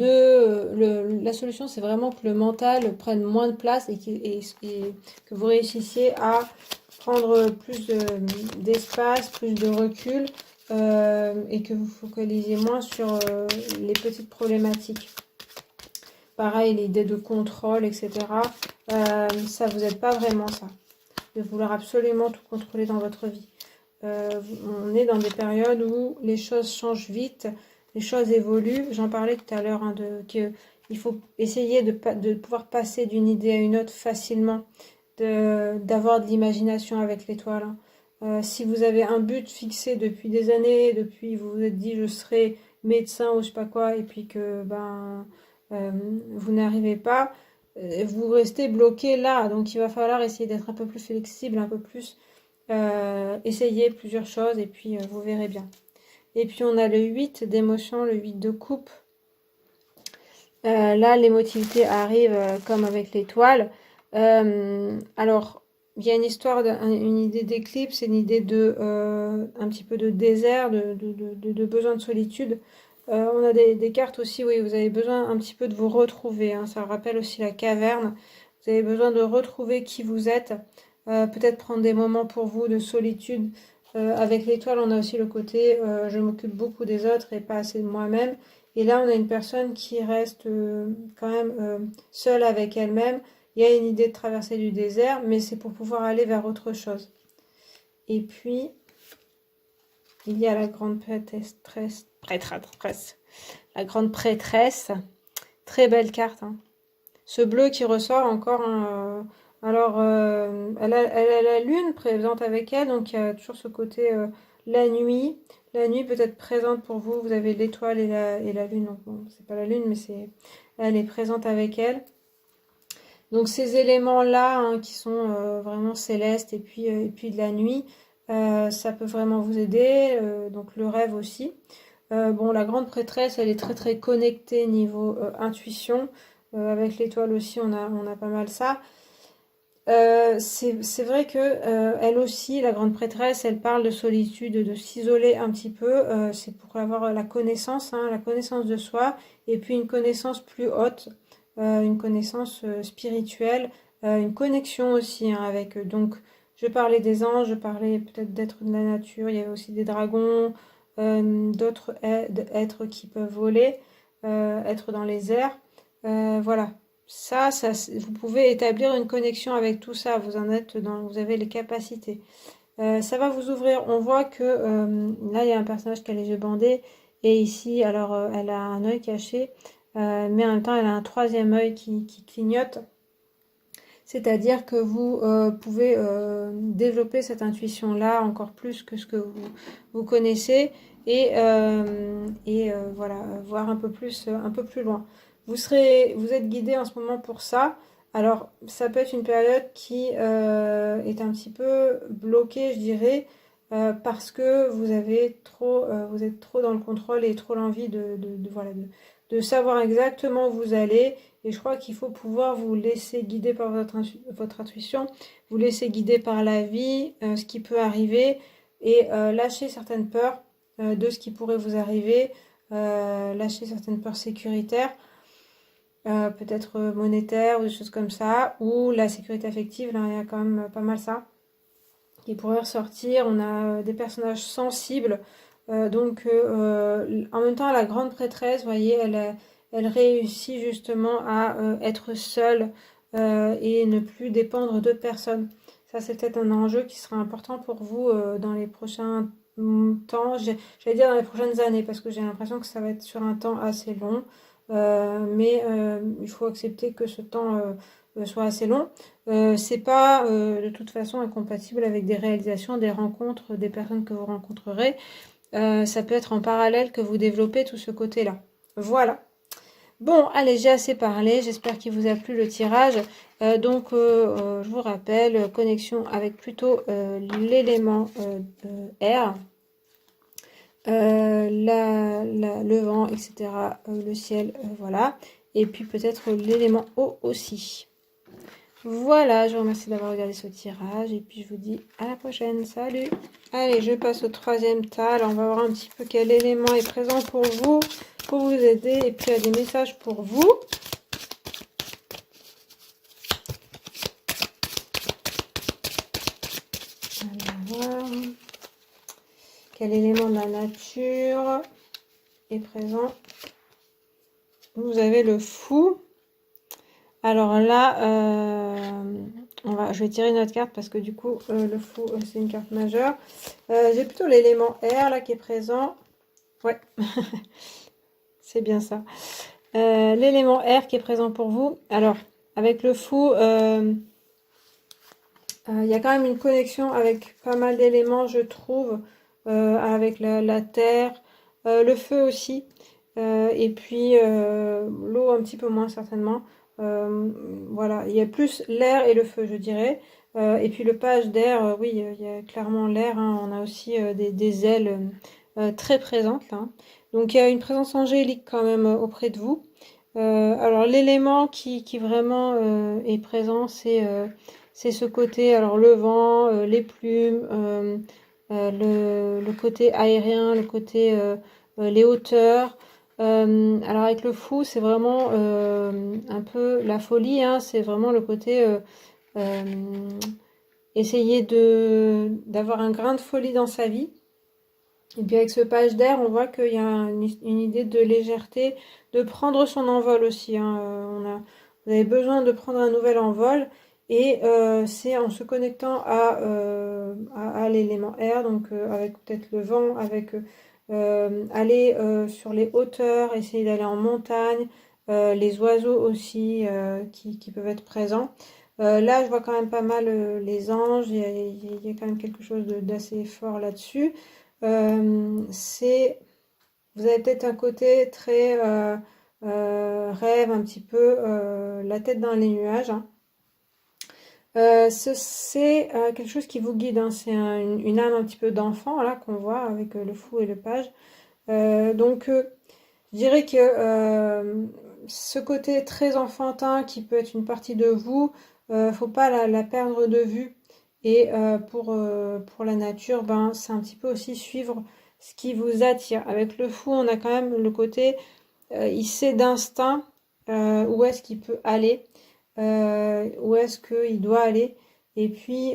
solution, c'est vraiment que le mental prenne moins de place et que vous réussissiez à prendre plus d'espace, plus de recul et que vous focalisiez moins sur les petites problématiques. Pareil, l'idée de contrôle, etc. Ça vous aide pas vraiment, ça, de vouloir absolument tout contrôler dans votre vie. On est dans des périodes où les choses changent vite, les choses évoluent. J'en parlais tout à l'heure, hein, qu'il faut essayer de pouvoir passer d'une idée à une autre facilement, d'avoir de l'imagination avec l'étoile. Hein. Si vous avez un but fixé depuis des années, depuis vous vous êtes dit je serai médecin ou je sais pas quoi, et puis que vous n'arrivez pas, vous restez bloqué là. Donc il va falloir essayer d'être un peu plus flexible, un peu plus essayez plusieurs choses et puis vous verrez bien. Et puis on a le 8 d'émotion, le 8 de coupe. Là, l'émotivité arrive comme avec l'étoile. Alors, il y a une histoire, une idée d'éclipse, une idée de un petit peu de désert, de besoin de solitude. On a des cartes aussi, oui, vous avez besoin un petit peu de vous retrouver. Hein, ça rappelle aussi la caverne. Vous avez besoin de retrouver qui vous êtes. Peut-être prendre des moments pour vous de solitude. Avec l'étoile, on a aussi le côté je m'occupe beaucoup des autres et pas assez de moi-même. Et là, on a une personne qui reste quand même seule avec elle-même. Il y a une idée de traverser du désert, mais c'est pour pouvoir aller vers autre chose. Et puis, il y a la grande prêtresse. La grande prêtresse. Très belle carte. Hein. Ce bleu qui ressort encore. Hein, alors, elle a la lune présente avec elle, donc il y a toujours ce côté la nuit. La nuit peut être présente pour vous. Vous avez l'étoile et la lune. Donc, bon, c'est pas la lune, mais elle est présente avec elle. Donc, ces éléments-là, hein, qui sont vraiment célestes et puis de la nuit, ça peut vraiment vous aider. Donc, le rêve aussi. Bon, la grande prêtresse, elle est très très connectée niveau intuition. Avec l'étoile aussi, on a pas mal ça. C'est vrai que elle aussi, la grande prêtresse, elle parle de solitude, de s'isoler un petit peu. C'est pour avoir la connaissance, hein, la connaissance de soi, et puis une connaissance plus haute, une connaissance spirituelle, une connexion aussi hein, avec eux. Donc, je parlais des anges, je parlais peut-être d'êtres de la nature. Il y avait aussi des dragons, d'autres êtres qui peuvent voler, être dans les airs. Voilà. vous pouvez établir une connexion avec tout ça, vous avez les capacités. Ça va vous ouvrir. On voit que là, il y a un personnage qui a les yeux bandés. Et ici, alors, elle a un œil caché. Mais en même temps, elle a un troisième œil qui clignote. C'est-à-dire que vous pouvez développer cette intuition-là encore plus que ce que vous connaissez. Et voilà, voir un peu plus loin. Vous êtes guidé en ce moment pour ça. Alors, ça peut être une période qui est un petit peu bloquée, je dirais, parce que vous êtes trop dans le contrôle et trop l'envie voilà, de savoir exactement où vous allez. Et je crois qu'il faut pouvoir vous laisser guider par votre intuition, vous laisser guider par la vie, ce qui peut arriver, et lâcher certaines peurs de ce qui pourrait vous arriver, lâcher certaines peurs sécuritaires. Peut-être monétaire ou des choses comme ça, ou la sécurité affective, là il y a quand même pas mal ça qui pourrait ressortir. On a des personnages sensibles, en même temps la grande prêtresse, vous voyez, elle réussit justement à être seule et ne plus dépendre de personne. Ça c'est peut-être un enjeu qui sera important pour vous dans les prochains temps, j'allais dire dans les prochaines années, parce que j'ai l'impression que ça va être sur un temps assez long. Mais il faut accepter que ce temps soit assez long. C'est pas de toute façon incompatible avec des réalisations, des rencontres, des personnes que vous rencontrerez. Ça peut être en parallèle que vous développez tout ce côté-là. Voilà. Bon, allez, j'ai assez parlé. J'espère qu'il vous a plu le tirage. Je vous rappelle, connexion avec plutôt l'élément air. Le vent, etc., le ciel, voilà. Et puis peut-être l'élément eau aussi. Voilà, je vous remercie d'avoir regardé ce tirage. Et puis je vous dis à la prochaine. Salut! Allez, je passe au troisième tas. Alors on va voir un petit peu quel élément est présent pour vous aider. Et puis il y a des messages pour vous. On va voir. Quel élément de la nature est présent? Vous avez le fou. Alors là, je vais tirer une autre carte parce que du coup, le fou, c'est une carte majeure. J'ai plutôt l'élément air là qui est présent. Ouais, c'est bien ça. L'élément air qui est présent pour vous. Alors, avec le fou, il y a quand même une connexion avec pas mal d'éléments, je trouve, avec la terre, le feu aussi, et puis l'eau un petit peu moins certainement. Voilà, il y a plus l'air et le feu, je dirais. Et puis le page d'air, oui, il y a clairement l'air, hein. On a aussi des ailes très présentes là. Donc il y a une présence angélique quand même auprès de vous. Alors l'élément qui vraiment est présent, c'est ce côté, alors le vent, les plumes, le côté aérien, le côté les hauteurs. Alors avec le fou, c'est vraiment un peu la folie, hein, c'est vraiment le côté euh, essayer d'avoir un grain de folie dans sa vie. Et puis avec ce page d'air, on voit qu'il y a une idée de légèreté, de prendre son envol aussi, hein. Vous avez besoin de prendre un nouvel envol. Et c'est en se connectant à l'élément air, donc avec peut-être le vent, avec aller sur les hauteurs, essayer d'aller en montagne, les oiseaux aussi qui peuvent être présents. Là, je vois quand même pas mal les anges, il y a quand même quelque chose d'assez fort là-dessus. Vous avez peut-être un côté très rêve, un petit peu la tête dans les nuages, hein. C'est quelque chose qui vous guide, hein. C'est une âme un petit peu d'enfant là qu'on voit avec le fou et le page. Je dirais que ce côté très enfantin qui peut être une partie de vous, faut pas la perdre de vue. Et pour la nature, ben, c'est un petit peu aussi suivre ce qui vous attire. Avec le fou, on a quand même le côté, il sait d'instinct où est-ce qu'il peut aller, où est-ce qu'il doit aller, et puis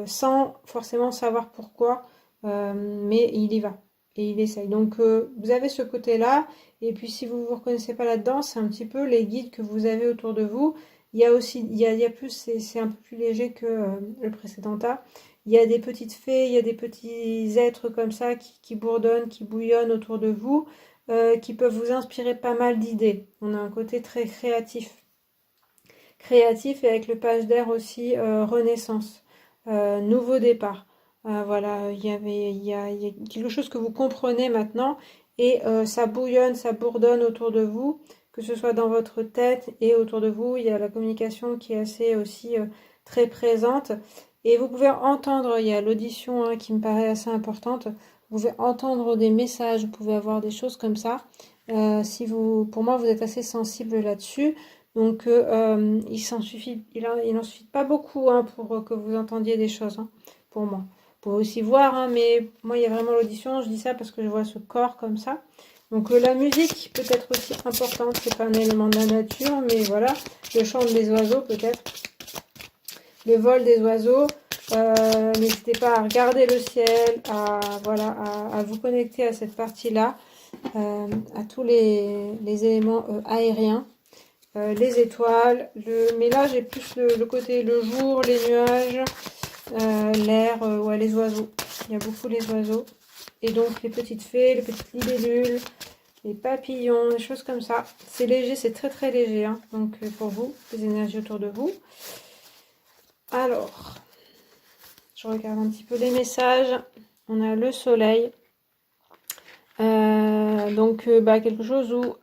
sans forcément savoir pourquoi, mais il y va. et il essaye. Donc vous avez ce côté-là, et puis si vous vous reconnaissez pas là-dedans, c'est un petit peu les guides que vous avez autour de vous. Il y a aussi, il y a plus, c'est un peu plus léger que le précédent tas. Il y a des petites fées, il y a des petits êtres comme ça qui bourdonnent, qui bouillonnent autour de vous, qui peuvent vous inspirer pas mal d'idées. On a un côté très créatif. Créatif et avec le page d'air aussi renaissance, nouveau départ. Voilà, il y a quelque chose que vous comprenez maintenant et ça bouillonne, ça bourdonne autour de vous, que ce soit dans votre tête et autour de vous. Il y a la communication qui est assez aussi très présente et vous pouvez entendre, il y a l'audition hein, qui me paraît assez importante. Vous pouvez entendre des messages, vous pouvez avoir des choses comme ça. Si vous, pour moi, vous êtes assez sensible là-dessus. Donc, il n'en suffit pas beaucoup hein, pour que vous entendiez des choses, hein, pour moi. Vous pouvez aussi voir, hein, mais moi, il y a vraiment l'audition. Je dis ça parce que je vois ce corps comme ça. Donc, la musique peut être aussi importante. C'est pas un élément de la nature, mais voilà. Le chant des oiseaux, peut-être. Le vol des oiseaux. N'hésitez pas à regarder le ciel, voilà, à vous connecter à cette partie-là, à tous les éléments aériens. Les étoiles, mais là j'ai plus le côté le jour, les nuages, l'air, ouais, les oiseaux. Il y a beaucoup les oiseaux. Et donc les petites fées, les petites libellules, les papillons, des choses comme ça. C'est léger, c'est très très léger. Hein. Donc pour vous, les énergies autour de vous. Alors, je regarde un petit peu les messages. On a le soleil. Donc quelque chose où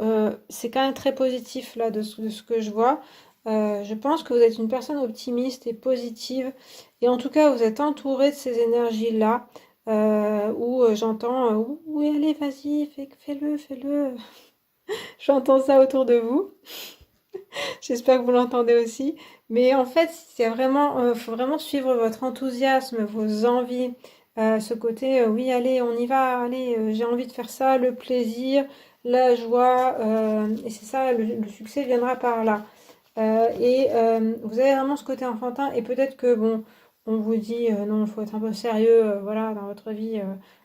c'est quand même très positif là de ce que je vois. Je pense que vous êtes une personne optimiste et positive et en tout cas vous êtes entouré de ces énergies-là où j'entends oui allez vas-y fais-le, fais-le. J'entends ça autour de vous. J'espère que vous l'entendez aussi. Mais en fait, c'est vraiment, faut vraiment suivre votre enthousiasme, vos envies, ce côté, oui, allez, on y va, allez, j'ai envie de faire ça, le plaisir, la joie, et c'est ça, le succès viendra par là. Vous avez vraiment ce côté enfantin, et peut-être que, bon, on vous dit, non, il faut être un peu sérieux, voilà, dans votre vie,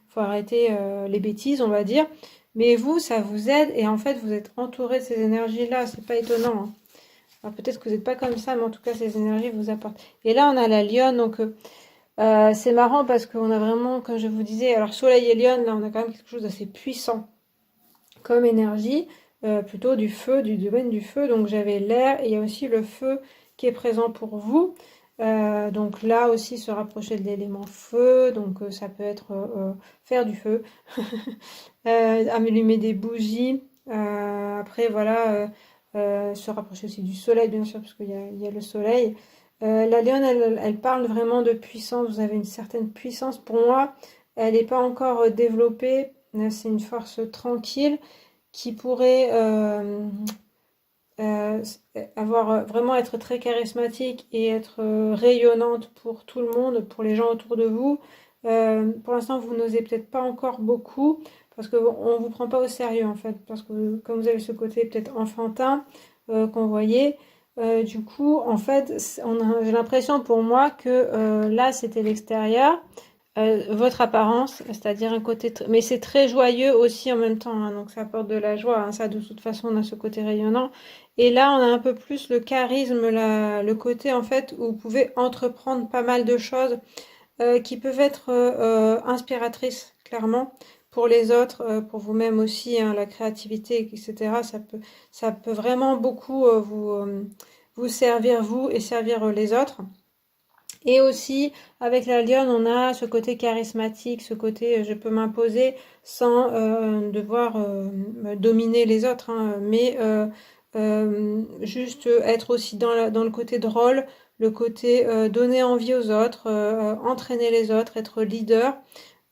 faut arrêter les bêtises, on va dire. Mais vous, ça vous aide, et en fait, vous êtes entouré de ces énergies-là, c'est pas étonnant, hein. Alors peut-être que vous n'êtes pas comme ça, mais en tout cas, ces énergies vous apportent. Et là, on a la lionne, donc c'est marrant parce qu'on a vraiment, comme je vous disais, alors soleil et lionne, là, on a quand même quelque chose d'assez puissant comme énergie, plutôt du feu, du domaine du feu. Donc j'avais l'air et il y a aussi le feu qui est présent pour vous. Donc là aussi, se rapprocher de l'élément feu, donc ça peut être faire du feu, allumer des bougies. Après, voilà. Se rapprocher aussi du soleil, bien sûr, parce qu'il y a le soleil. La lionne, elle parle vraiment de puissance. Vous avez une certaine puissance. Pour moi, elle n'est pas encore développée. C'est une force tranquille qui pourrait euh, avoir vraiment être très charismatique et être rayonnante pour tout le monde, pour les gens autour de vous. Pour l'instant, vous n'osez peut-être pas encore beaucoup parce qu'on ne vous prend pas au sérieux en fait, parce que comme vous avez ce côté peut-être enfantin qu'on voyait, du coup, en fait, j'ai l'impression pour moi que là, c'était l'extérieur, votre apparence, c'est-à-dire un côté, mais c'est très joyeux aussi en même temps, hein, donc ça apporte de la joie, hein, ça de toute façon on a ce côté rayonnant. Et là, on a un peu plus le charisme, le côté en fait où vous pouvez entreprendre pas mal de choses qui peuvent être inspiratrices, clairement, pour les autres, pour vous-même aussi, hein, la créativité, etc. Ça peut vraiment beaucoup vous servir, vous, et servir les autres. Et aussi, avec la lionne, on a ce côté charismatique, ce côté je peux m'imposer sans devoir dominer les autres, hein, mais juste être aussi dans le côté drôle, le côté donner envie aux autres, entraîner les autres, être leader.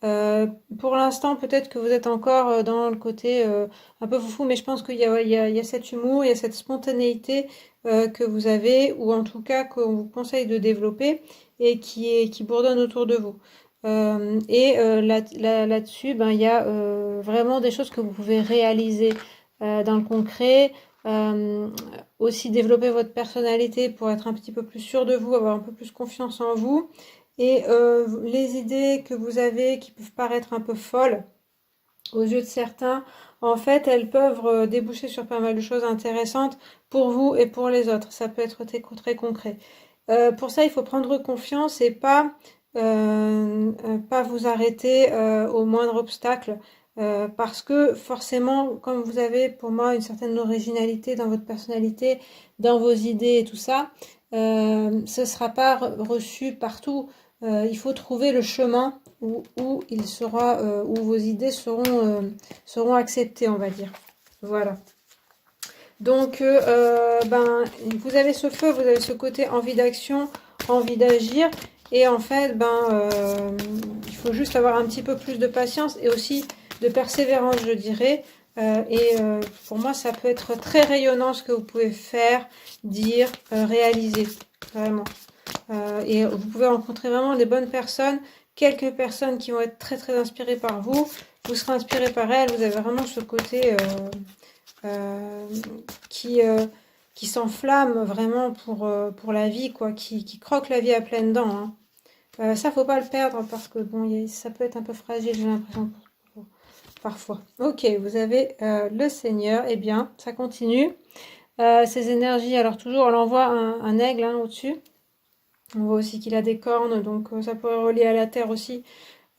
Euh, pour l'instant, peut-être que vous êtes encore dans le côté un peu foufou, mais je pense qu'il y a cet humour, il y a cette spontanéité que vous avez, ou en tout cas qu'on vous conseille de développer et qui bourdonne autour de vous. Là-dessus, ben, il y a vraiment des choses que vous pouvez réaliser dans le concret. Euh, Aussi développer votre personnalité pour être un petit peu plus sûr de vous, avoir un peu plus confiance en vous. Et les idées que vous avez qui peuvent paraître un peu folles, aux yeux de certains, en fait, elles peuvent déboucher sur pas mal de choses intéressantes pour vous et pour les autres. Ça peut être très concret. Pour ça, il faut prendre confiance et pas vous arrêter au moindre obstacle. Parce que forcément, comme vous avez pour moi une certaine originalité dans votre personnalité, dans vos idées et tout ça, ce ne sera pas reçu partout. Il faut trouver le chemin où il sera, où vos idées seront acceptées, on va dire. Voilà. Donc, ben, vous avez ce feu, vous avez ce côté envie d'action, envie d'agir. Et en fait, il faut juste avoir un petit peu plus de patience et aussi de persévérance, je dirais. Pour moi, ça peut être très rayonnant ce que vous pouvez faire, dire, réaliser, vraiment. Et vous pouvez rencontrer vraiment les bonnes personnes, quelques personnes qui vont être très inspirées par vous. Vous serez inspiré par elles, vous avez vraiment ce côté euh, qui, euh, qui s'enflamme vraiment pour la vie, quoi, qui croque la vie à pleines dents, hein. Ça, faut pas le perdre parce que bon, ça peut être un peu fragile, j'ai l'impression, parfois. Ok, vous avez le Seigneur, eh bien, ça continue. Ces énergies, alors toujours, on envoie un aigle hein, au-dessus. On voit aussi qu'il a des cornes, donc ça pourrait relier à la terre aussi,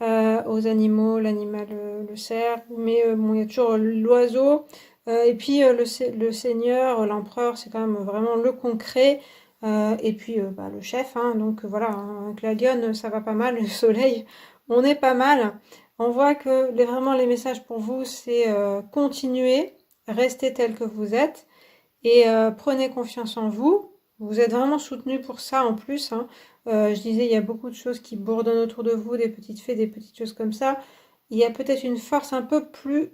aux animaux, l'animal, le cerf. Mais bon, il y a toujours l'oiseau. Et puis le seigneur, l'empereur, c'est quand même vraiment le concret. Et puis le chef, hein, donc voilà, hein, avec la lionne, ça va pas mal, le soleil, on est pas mal. On voit que vraiment les messages pour vous, c'est continuer, rester tel que vous êtes et prenez confiance en vous. Vous êtes vraiment soutenu pour ça en plus, hein. Je disais, il y a beaucoup de choses qui bourdonnent autour de vous, des petites fées, des petites choses comme ça. Il y a peut-être une force un peu plus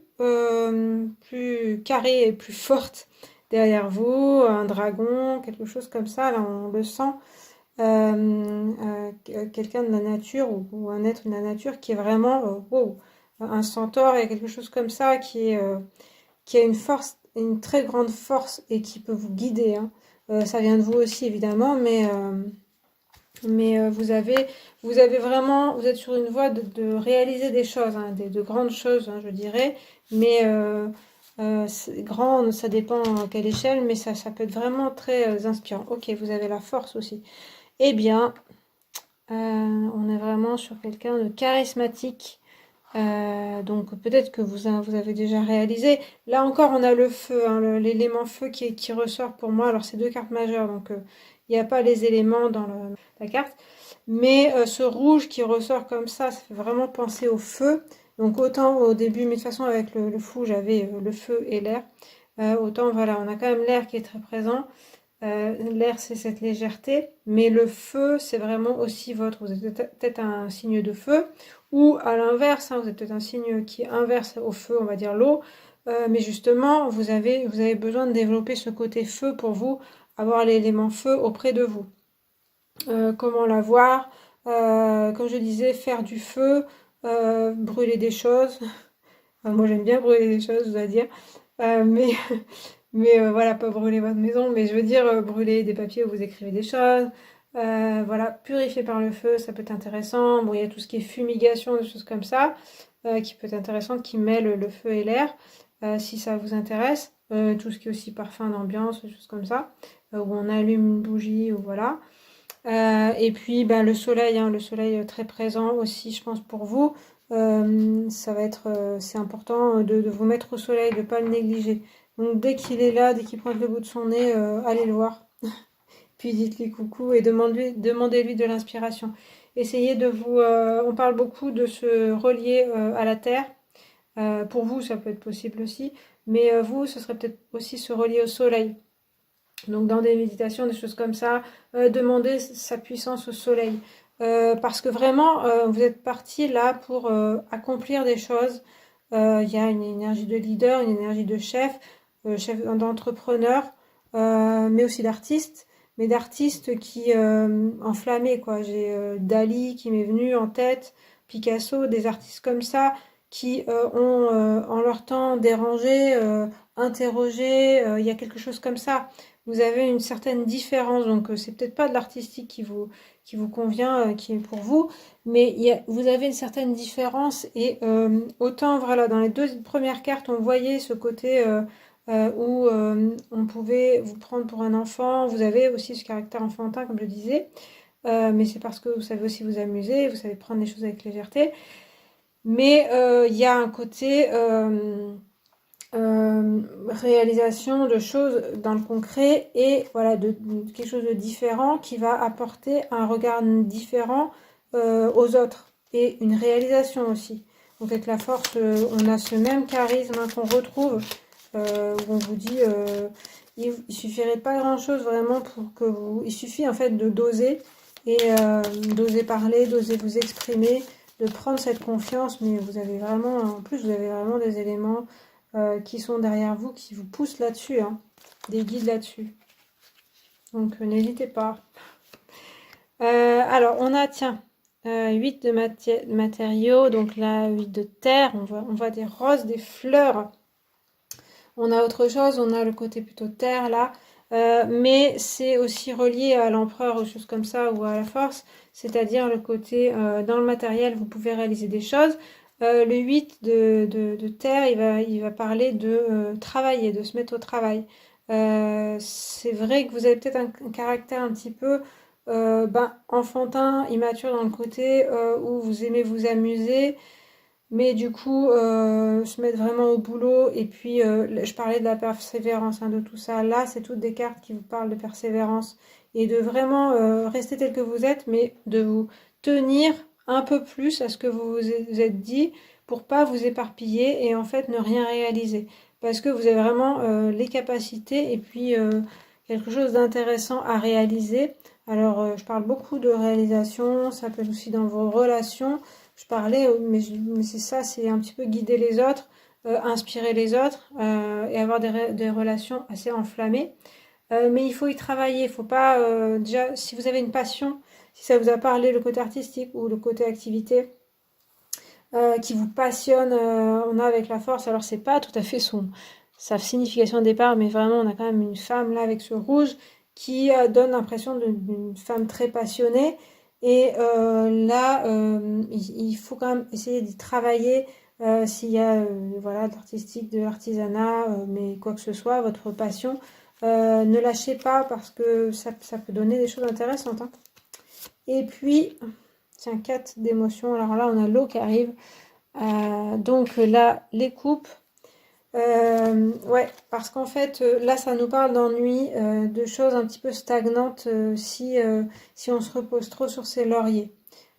carrée et plus forte derrière vous, un dragon, quelque chose comme ça, là on le sent. Quelqu'un de la nature ou un être de la nature qui est vraiment, wow, un centaure, il y a quelque chose comme ça qui a une force, une très grande force et qui peut vous guider, hein. Ça vient de vous aussi évidemment, mais vous avez vraiment, vous êtes sur une voie de réaliser des choses, hein, de grandes choses, hein, je dirais, mais grand, ça dépend à quelle échelle, mais ça peut être vraiment très inspirant. Ok, vous avez la force aussi. Eh bien, on est vraiment sur quelqu'un de charismatique. Donc peut-être que vous avez déjà réalisé. Là encore, on a le feu, hein, l'élément feu qui ressort pour moi. Alors c'est deux cartes majeures, donc il n'y a pas les éléments dans la carte. Mais ce rouge qui ressort comme ça fait vraiment penser au feu. Donc autant au début, mais de toute façon avec le fou, j'avais le feu et l'air. Autant voilà, on a quand même l'air qui est très présent. L'air, c'est cette légèreté, mais le feu, c'est vraiment aussi vous êtes peut-être un signe de feu, ou à l'inverse, hein, vous êtes peut-être un signe qui inverse au feu, on va dire l'eau, mais justement, vous avez besoin de développer ce côté feu pour vous, avoir l'élément feu auprès de vous. Comment l'avoir? Comme je disais, faire du feu, brûler des choses. Enfin, moi, j'aime bien brûler des choses, je dois dire. Mais voilà, pas brûler votre maison, mais je veux dire brûler des papiers où vous écrivez des choses. Voilà, purifier par le feu, ça peut être intéressant. Bon, il y a tout ce qui est fumigation, des choses comme ça, qui peut être intéressant, qui mêle le feu et l'air, si ça vous intéresse. Tout ce qui est aussi parfum d'ambiance, des choses comme ça, où on allume une bougie, ou voilà. Et puis ben, le soleil, hein, le soleil très présent aussi, je pense, pour vous. Ça va être, c'est important de vous mettre au soleil, de ne pas le négliger. Donc dès qu'il est là, dès qu'il pointe le bout de son nez, allez le voir. Puis dites-lui coucou et demandez-lui de l'inspiration. Essayez de vous... on parle beaucoup de se relier à la terre. Pour vous, ça peut être possible aussi. Mais vous, ce serait peut-être aussi se relier au soleil. Donc dans des méditations, des choses comme ça, demandez sa puissance au soleil. Parce que vraiment, vous êtes parti là pour accomplir des choses. Il y a une énergie de leader, une énergie de chef d'entrepreneur, mais aussi d'artiste, mais d'artiste qui enflammé quoi. J'ai Dali qui m'est venu en tête, Picasso, des artistes comme ça qui ont en leur temps dérangé, interrogé. Il y a quelque chose comme ça. vous avez une certaine différence. Donc, c'est peut-être pas de l'artistique qui vous convient, qui est pour vous, mais vous avez une certaine différence. Et autant, voilà, dans les deux premières cartes, on voyait ce côté où on pouvait vous prendre pour un enfant. Vous avez aussi ce caractère enfantin, comme je disais. Mais c'est parce que vous savez aussi vous amuser, vous savez prendre les choses avec légèreté. Mais il y a un côté réalisation de choses dans le concret et voilà de quelque chose de différent qui va apporter un regard différent aux autres et une réalisation aussi. Donc avec la force, on a ce même charisme hein, qu'on retrouve où on vous dit il suffirait pas grand-chose vraiment pour que vous... Il suffit en fait de doser et d'oser parler, d'oser vous exprimer, de prendre cette confiance, mais vous avez vraiment, en plus vous avez vraiment des éléments qui sont derrière vous, qui vous poussent là-dessus, hein, des guides là-dessus. Donc n'hésitez pas. Alors on a, tiens, 8 de matériaux, donc là 8 de terre, on voit des roses, des fleurs. On a autre chose, on a le côté plutôt terre là, mais c'est aussi relié à l'empereur ou choses comme ça ou à la force, c'est-à-dire le côté dans le matériel, vous pouvez réaliser des choses. Le 8 de terre, il va parler de travailler, de se mettre au travail. C'est vrai que vous avez peut-être un caractère un petit peu enfantin, immature dans le côté où vous aimez vous amuser. Mais du coup, se mettre vraiment au boulot, et puis je parlais de la persévérance, hein, de tout ça. Là, c'est toutes des cartes qui vous parlent de persévérance et de vraiment rester tel que vous êtes, mais de vous tenir un peu plus à ce que vous vous êtes dit pour pas vous éparpiller et en fait ne rien réaliser. Parce que vous avez vraiment les capacités et puis quelque chose d'intéressant à réaliser. Alors, je parle beaucoup de réalisation, ça peut être aussi dans vos relations. Je parlais, mais c'est ça, c'est un petit peu guider les autres, inspirer les autres et avoir des relations assez enflammées. Mais il faut y travailler, il faut pas, déjà, si vous avez une passion, si ça vous a parlé, le côté artistique ou le côté activité qui vous passionne, on a avec la force, alors c'est pas tout à fait sa signification de départ, mais vraiment on a quand même une femme là avec ce rouge qui donne l'impression d'une femme très passionnée. Et là, il faut quand même essayer d'y travailler s'il y a voilà, de l'artistique, de l'artisanat, mais quoi que ce soit, votre passion. Ne lâchez pas parce que ça peut donner des choses intéressantes. Hein. Et puis, tiens, 4 d'émotions. Alors là, on a l'eau qui arrive. Donc là, les coupes. Ouais, parce qu'en fait, là, ça nous parle d'ennui, de choses un petit peu stagnantes si on se repose trop sur ses lauriers.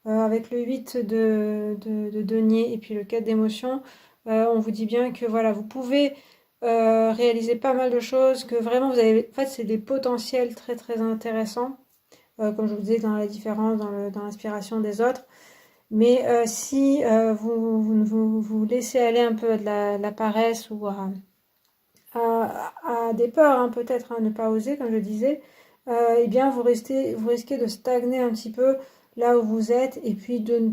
Avec le 8 de denier et puis le 4 d'émotion, on vous dit bien que voilà, vous pouvez réaliser pas mal de choses, que vraiment vous avez. En fait, c'est des potentiels très très intéressants, comme je vous disais, dans la différence, dans l'inspiration des autres. Mais si vous laissez aller un peu de la paresse ou à des peurs, hein, peut-être, hein, ne pas oser, comme je disais, eh bien vous risquez de stagner un petit peu là où vous êtes et puis de ne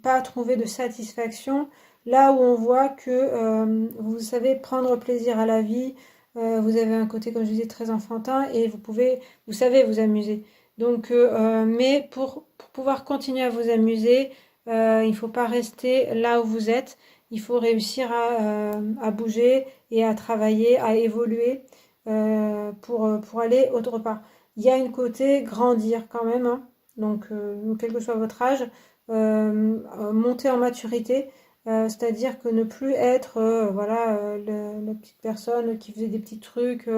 pas trouver de satisfaction là où on voit que vous savez prendre plaisir à la vie, vous avez un côté, comme je disais, très enfantin et vous savez vous amuser. Donc, mais pour pouvoir continuer à vous amuser, il ne faut pas rester là où vous êtes. Il faut réussir à bouger et à travailler, à évoluer pour aller autre part. Il y a une côté grandir quand même, hein. Donc quel que soit votre âge, monter en maturité, c'est-à-dire que ne plus être voilà la petite personne qui faisait des petits trucs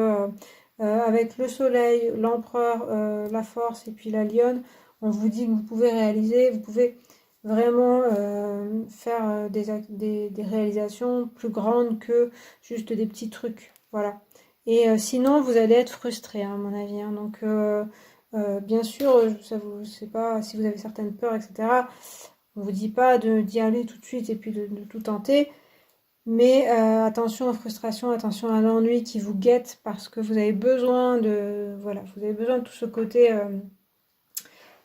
avec le soleil, l'empereur, la force et puis la lionne. On vous dit que vous pouvez réaliser, vous pouvez vraiment faire des réalisations plus grandes que juste des petits trucs. Voilà. Et sinon, vous allez être frustré, hein, à mon avis. Hein. Donc, bien sûr, ça vous, je sais pas si vous avez certaines peurs, etc. On vous dit pas d'y aller tout de suite et puis de tout tenter. Mais attention aux frustrations, attention à l'ennui qui vous guette parce que vous avez besoin voilà, vous avez besoin de tout ce côté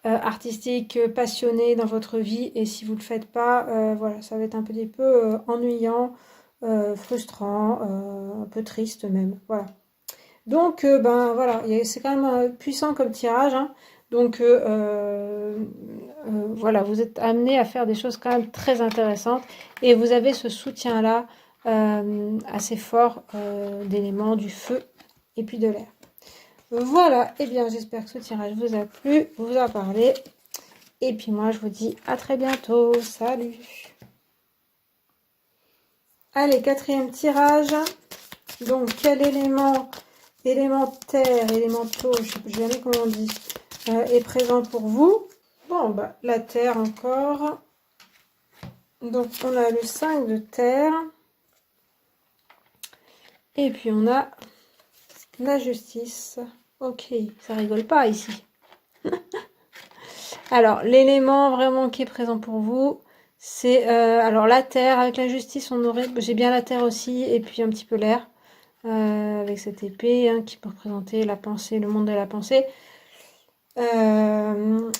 artistique, passionné dans votre vie. Et si vous le faites pas, voilà, ça va être un petit peu ennuyant, frustrant, un peu triste même. Voilà. Donc, ben voilà, c'est quand même puissant comme tirage, hein. Donc, voilà, vous êtes amené à faire des choses quand même très intéressantes. Et vous avez ce soutien-là assez fort d'éléments du feu et puis de l'air. Voilà, et bien j'espère que ce tirage vous a plu, vous a parlé. Et puis moi, je vous dis à très bientôt. Salut! Allez, quatrième tirage. Donc, quel élément élémentaire, élémentaux, je ne sais jamais comment on dit, est présent pour vous? Bon, bah, la terre encore. Donc, on a le 5 de terre. Et puis, on a la justice. Ok, ça rigole pas ici. Alors, l'élément vraiment qui est présent pour vous, c'est alors la terre. Avec la justice, on aurait, j'ai bien la terre aussi, et puis un petit peu l'air, avec cette épée hein, qui peut représenter la pensée, le monde de la pensée. Donc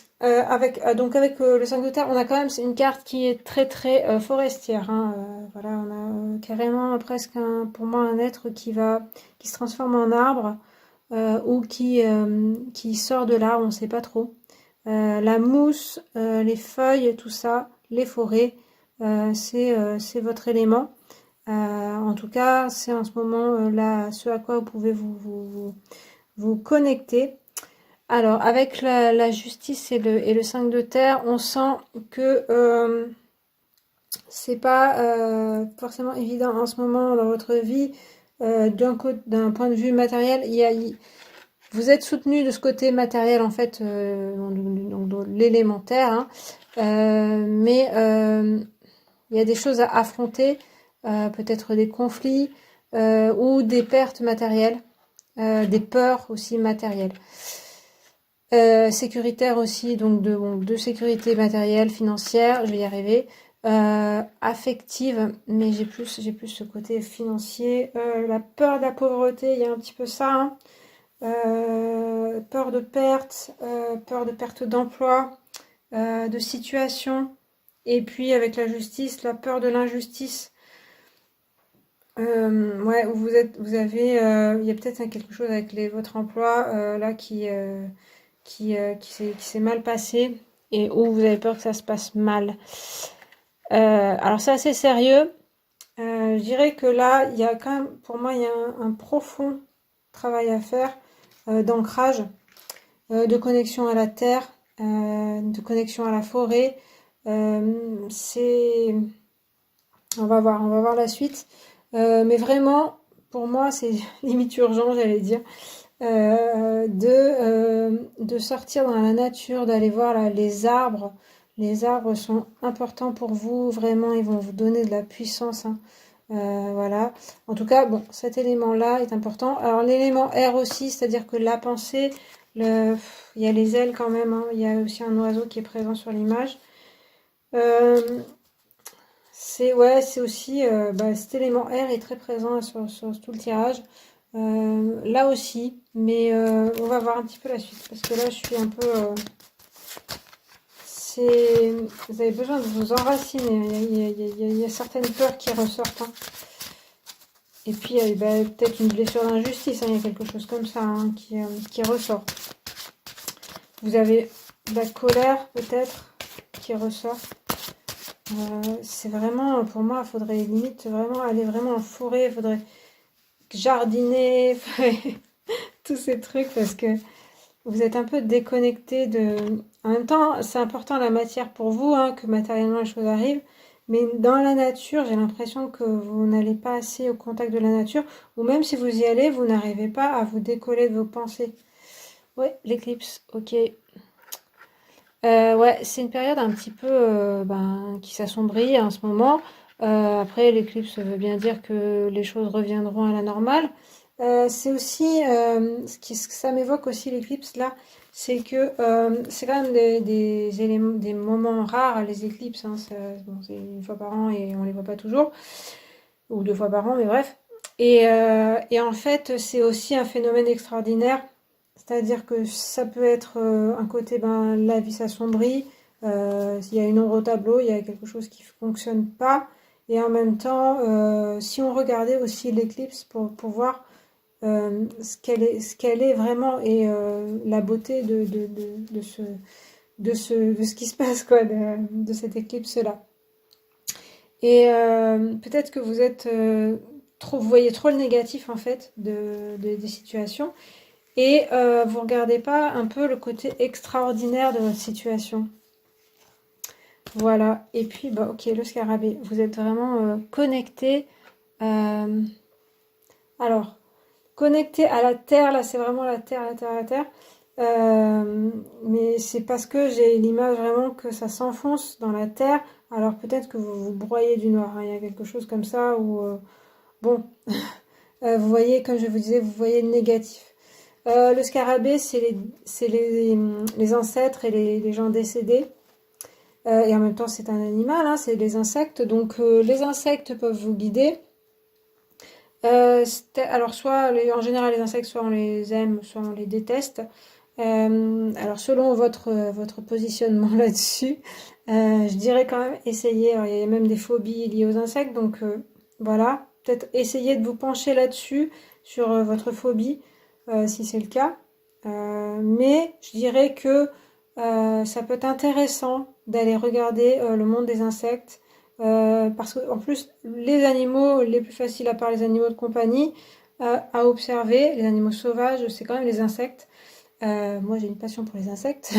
avec le 5 de terre, on a quand même une carte qui est très très forestière. Hein, voilà, on a carrément presque pour moi un être qui se transforme en arbre ou qui sort de là, on ne sait pas trop. La mousse, les feuilles, tout ça, les forêts, c'est votre élément. En tout cas, c'est en ce moment là ce à quoi vous pouvez vous connecter. Alors, avec la justice et le 5 de terre, on sent que c'est pas forcément évident en ce moment dans votre vie. D'un point de vue matériel, vous êtes soutenu de ce côté matériel, en fait, donc de l'élémentaire, hein. Mais il y a des choses à affronter, peut-être des conflits ou des pertes matérielles, des peurs aussi matérielles. Sécuritaire aussi, donc de sécurité matérielle, financière, je vais y arriver. Affective, mais j'ai plus ce côté financier. La peur de la pauvreté, il y a un petit peu ça, hein. Peur de perte d'emploi, de situation. Et puis avec la justice, la peur de l'injustice. Ouais, où vous avez, il y a peut-être quelque chose avec votre emploi là qui s'est mal passé et où vous avez peur que ça se passe mal. Alors c'est assez sérieux. Je dirais que là, il y a quand même, pour moi, il y a un profond travail à faire d'ancrage, de connexion à la terre, de connexion à la forêt. On va voir la suite. Mais vraiment, pour moi, c'est limite urgent, j'allais dire. De sortir dans la nature, d'aller voir là, les arbres. Les arbres sont importants pour vous, vraiment, ils vont vous donner de la puissance, hein. Voilà. En tout cas, bon, cet élément-là est important. Alors l'élément air aussi, c'est-à-dire que la pensée, il y a les ailes quand même, hein. Il y a aussi un oiseau qui est présent sur l'image. C'est aussi cet élément air est très présent sur tout le tirage. Là aussi, mais on va voir un petit peu la suite parce que là je suis un peu vous avez besoin de vous enraciner. Il y a certaines peurs qui ressortent, hein. Et puis peut-être une blessure d'injustice, hein. Il y a quelque chose comme ça, hein, qui ressort. Vous avez de la colère peut-être qui ressort. C'est vraiment, pour moi, il faudrait limite vraiment aller vraiment en forêt, il faudrait jardiner, tous ces trucs parce que vous êtes un peu déconnecté de... En même temps, c'est important la matière pour vous, hein, que matériellement les choses arrivent, mais dans la nature, j'ai l'impression que vous n'allez pas assez au contact de la nature, ou même si vous y allez, vous n'arrivez pas à vous décoller de vos pensées. Ouais, l'éclipse, ok. Ouais, c'est une période un petit peu qui s'assombrit en ce moment. Après, l'éclipse veut bien dire que les choses reviendront à la normale. C'est aussi, ce que ça m'évoque aussi l'éclipse là, c'est que c'est quand même des éléments, des moments rares, les éclipses, hein, c'est une fois par an et on les voit pas toujours, ou deux fois par an, mais bref. Et en fait, c'est aussi un phénomène extraordinaire. C'est-à-dire que ça peut être un côté, la vie s'assombrit, il y a une ombre au tableau, il y a quelque chose qui ne fonctionne pas. Et en même temps, si on regardait aussi l'éclipse pour voir ce qu'elle est vraiment et la beauté de ce qui se passe, quoi, de cette éclipse-là. Et peut-être que vous êtes vous voyez trop le négatif en fait des situations et vous regardez pas un peu le côté extraordinaire de votre situation. Voilà. Et puis, bah, ok, le scarabée, vous êtes vraiment connecté. Alors, connecté à la terre, là, c'est vraiment la terre, la terre, la terre. Mais c'est parce que j'ai l'image vraiment que ça s'enfonce dans la terre. Alors peut-être que vous vous broyez du noir, hein. Il y a quelque chose comme ça où, bon, vous voyez, comme je vous disais, vous voyez le négatif. Le scarabée, c'est les ancêtres et les gens décédés. Et en même temps, c'est un animal, hein, c'est les insectes. Donc, les insectes peuvent vous guider. Alors, en général, les insectes, soit on les aime, soit on les déteste. Alors, selon votre positionnement là-dessus, je dirais quand même essayer. Alors, il y a même des phobies liées aux insectes. Donc, voilà. Peut-être essayer de vous pencher là-dessus, sur votre phobie, si c'est le cas. Mais je dirais que ça peut être intéressant d'aller regarder le monde des insectes parce que en plus les animaux les plus faciles à part les animaux de compagnie à observer, les animaux sauvages, c'est quand même les insectes. Moi j'ai une passion pour les insectes,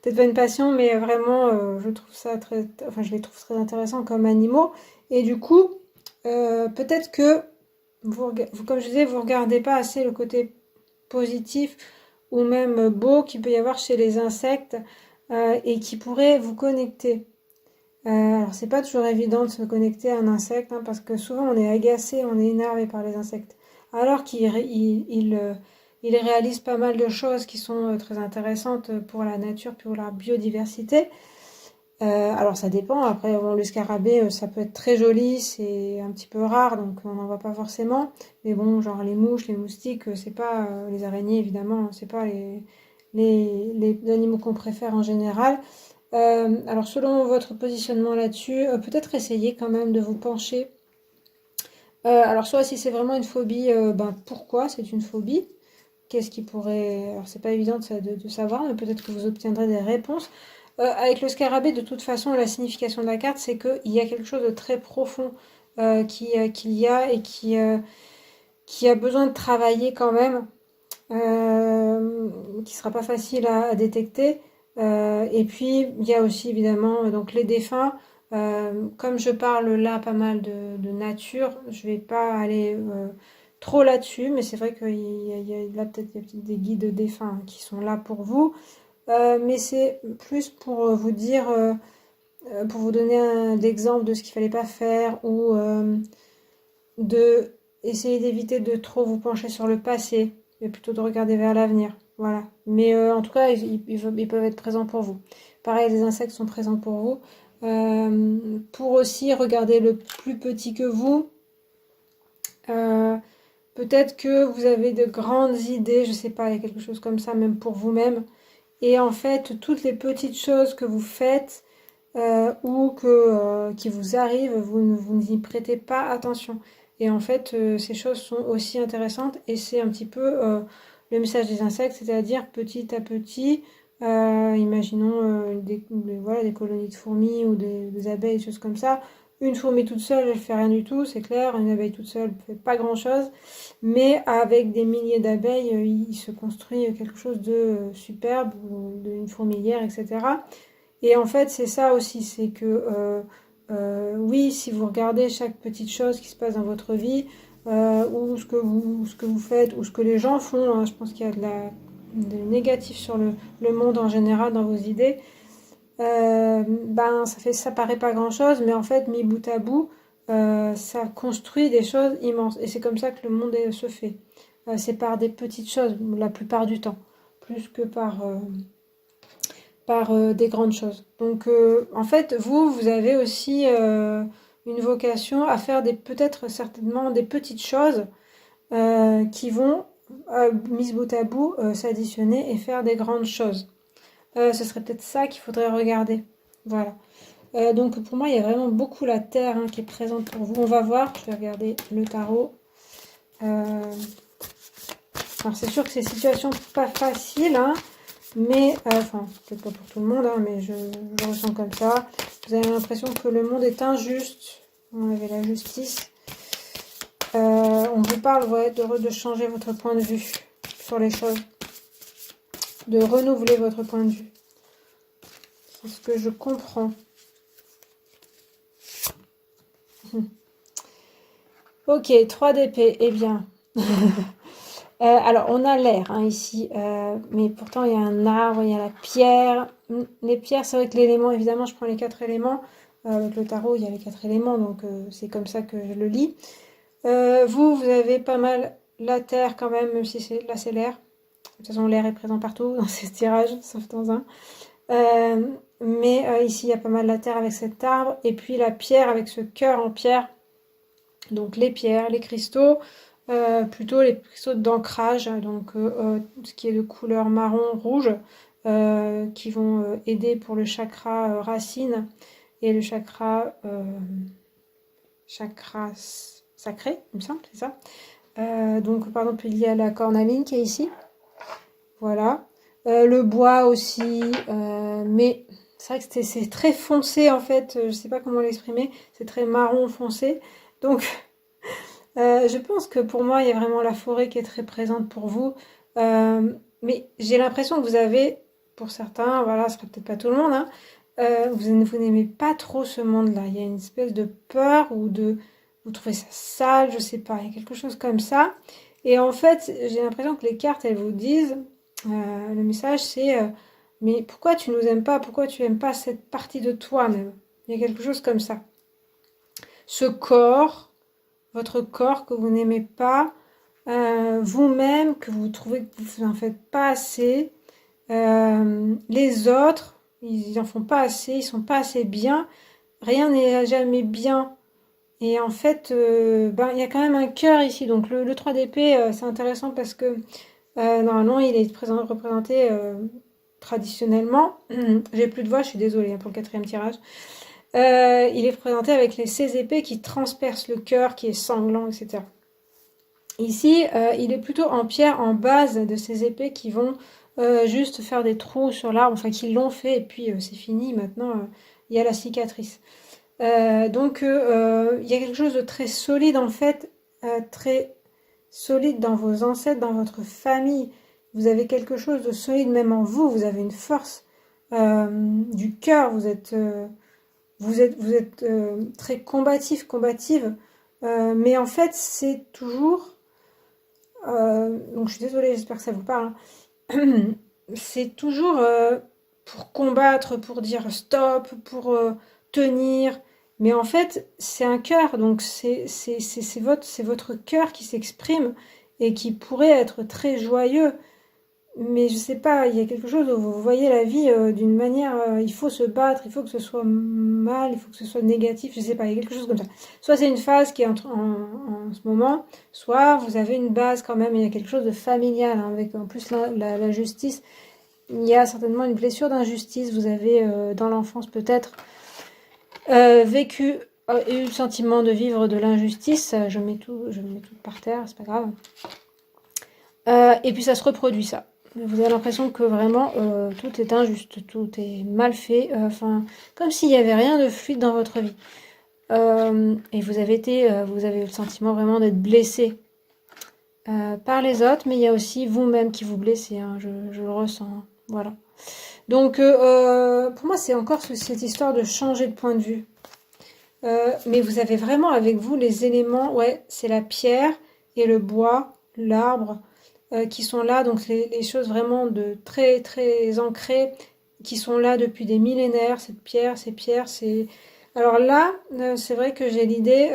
peut-être pas une passion mais vraiment je trouve ça enfin je les trouve très intéressants comme animaux et du coup peut-être que comme je disais vous regardez pas assez le côté positif ou même beau qu'il peut y avoir chez les insectes et qui pourrait vous connecter. Alors c'est pas toujours évident de se connecter à un insecte hein, parce que souvent on est agacé, on est énervé par les insectes. Alors qu'ils réalisent pas mal de choses qui sont très intéressantes pour la nature, pour la biodiversité. Alors ça dépend, après bon, le scarabée ça peut être très joli, c'est un petit peu rare donc on n'en voit pas forcément. Mais bon, genre les mouches, les moustiques, c'est pas les araignées évidemment, c'est pas les animaux qu'on préfère en général. Alors selon votre positionnement là-dessus, peut-être essayer quand même de vous pencher. Alors soit si c'est vraiment une phobie, ben pourquoi c'est une phobie? Qu'est-ce qui pourrait... Alors c'est pas évident de savoir, mais peut-être que vous obtiendrez des réponses. Avec le scarabée, de toute façon, la signification de la carte, c'est qu'il y a quelque chose de très profond qu'il y a et qui a besoin de travailler quand même, qui sera pas facile à détecter. Et puis, il y a aussi évidemment donc les défunts. Comme je parle là pas mal de nature, je vais pas aller trop là-dessus, mais c'est vrai qu'il y a là peut-être des guides défunts qui sont là pour vous. Mais c'est plus pour vous dire, pour vous donner l'exemple de ce qu'il fallait pas faire ou de essayer d'éviter de trop vous pencher sur le passé, mais plutôt de regarder vers l'avenir. Voilà. Mais en tout cas, ils peuvent être présents pour vous. Pareil, les insectes sont présents pour vous. Pour aussi regarder le plus petit que vous. Peut-être que vous avez de grandes idées, je sais pas, il y a quelque chose comme ça, même pour vous-même. Et en fait, toutes les petites choses que vous faites ou qui vous arrivent, vous n'y prêtez pas attention. Et en fait, ces choses sont aussi intéressantes et c'est un petit peu le message des insectes, c'est-à-dire petit à petit, imaginons voilà, des colonies de fourmis ou des abeilles, des choses comme ça. Une fourmi toute seule, elle fait rien du tout, c'est clair. Une abeille toute seule, elle fait pas grand-chose. Mais avec des milliers d'abeilles, il se construit quelque chose de superbe, d'une fourmilière, etc. Et en fait, c'est ça aussi, c'est que oui, si vous regardez chaque petite chose qui se passe dans votre vie, ou ce que vous faites, ou ce que les gens font, hein, je pense qu'il y a de négatif sur le monde en général dans vos idées, ben ça paraît pas grand-chose, mais en fait, mis bout à bout, ça construit des choses immenses. Et c'est comme ça que le monde se fait. C'est par des petites choses, la plupart du temps, plus que par des grandes choses. Donc, en fait, vous avez aussi une vocation à faire peut-être certainement des petites choses qui vont, mises bout à bout, s'additionner et faire des grandes choses. Ce serait peut-être ça qu'il faudrait regarder. Voilà. Donc pour moi, il y a vraiment beaucoup la terre hein, qui est présente pour vous. On va voir, je vais regarder le tarot. Alors c'est sûr que c'est une situation pas facile, hein, mais, enfin, peut-être pas pour tout le monde, hein, mais je ressens comme ça. Vous avez l'impression que le monde est injuste. On avait la justice. On vous parle, ouais, de changer votre point de vue sur les choses. De renouveler votre point de vue. C'est ce que je comprends. Ok, 3 d'épée, eh bien. Alors, on a l'air hein, ici, mais pourtant il y a un arbre, il y a la pierre. Les pierres, c'est vrai que l'élément, évidemment, je prends les 4 éléments. Avec le tarot, il y a les 4 éléments, donc c'est comme ça que je le lis. Vous avez pas mal la terre quand même si là c'est l'air. De toute façon, l'air est présent partout dans ces tirages, sauf dans un. Mais ici, il y a pas mal la terre avec cet arbre, et puis la pierre avec ce cœur en pierre. Donc les pierres, les cristaux, plutôt les cristaux d'ancrage, donc ce qui est de couleur marron, rouge, qui vont aider pour le chakra racine et le chakra sacré, il me semble, c'est ça. Donc par exemple, il y a la cornaline qui est ici. Voilà. Le bois aussi, mais c'est vrai que c'est très foncé en fait, je sais pas comment l'exprimer, c'est très marron foncé. Donc je pense que pour moi, il y a vraiment la forêt qui est très présente pour vous. Mais j'ai l'impression que vous avez, pour certains, voilà, ce sera peut-être pas tout le monde, hein, vous n'aimez pas trop ce monde-là. Il y a une espèce de peur ou de... Vous trouvez ça sale, je sais pas, il y a quelque chose comme ça. Et en fait, j'ai l'impression que les cartes, elles vous disent, le message c'est, mais pourquoi tu nous aimes pas? Pourquoi tu aimes pas cette partie de toi-même? Il y a quelque chose comme ça. Ce corps, votre corps que vous n'aimez pas, vous-même que vous trouvez que vous n'en faites pas assez, les autres, ils n'en font pas assez, ils sont pas assez bien, rien n'est jamais bien. Et en fait, ben, il y a quand même un cœur ici. Donc le 3 d'épée, c'est intéressant parce que normalement, il est représenté traditionnellement. J'ai plus de voix, je suis désolée hein, pour le 4e tirage. Il est représenté avec les 16 épées qui transpercent le cœur, qui est sanglant, etc. Ici, il est plutôt en pierre, en base de ces épées qui vont juste faire des trous sur l'arbre, enfin qui l'ont fait, et puis c'est fini, maintenant il y a la cicatrice. Donc il y a quelque chose de très solide en fait, très solide dans vos ancêtres, dans votre famille. Vous avez quelque chose de solide même en vous, vous avez une force du cœur, vous êtes très combatif, combative, mais en fait c'est toujours... donc je suis désolée, j'espère que ça vous parle. C'est toujours pour combattre, pour dire stop, pour tenir. Mais en fait, c'est un cœur, donc c'est votre cœur qui s'exprime et qui pourrait être très joyeux. Mais je sais pas, il y a quelque chose où vous voyez la vie d'une manière, il faut se battre, il faut que ce soit mal, il faut que ce soit négatif, je sais pas, il y a quelque chose comme ça. Soit c'est une phase qui est en ce moment, soit vous avez une base quand même, il y a quelque chose de familial, hein, avec en plus la justice. Il y a certainement une blessure d'injustice, vous avez dans l'enfance peut-être vécu, eu le sentiment de vivre de l'injustice, je mets tout par terre, c'est pas grave. Et puis ça se reproduit ça. Vous avez l'impression que vraiment tout est injuste, tout est mal fait, enfin comme s'il n'y avait rien de fluide dans votre vie. Et vous avez eu le sentiment vraiment d'être blessé par les autres, mais il y a aussi vous-même qui vous blessez, hein, je le ressens, hein, voilà. Donc pour moi c'est encore cette histoire de changer de point de vue. Mais vous avez vraiment avec vous les éléments, ouais, c'est la pierre et le bois, l'arbre, qui sont là, donc les choses vraiment de très très ancrées, qui sont là depuis des millénaires, cette pierre, ces pierres, c'est... Alors là, c'est vrai que j'ai l'idée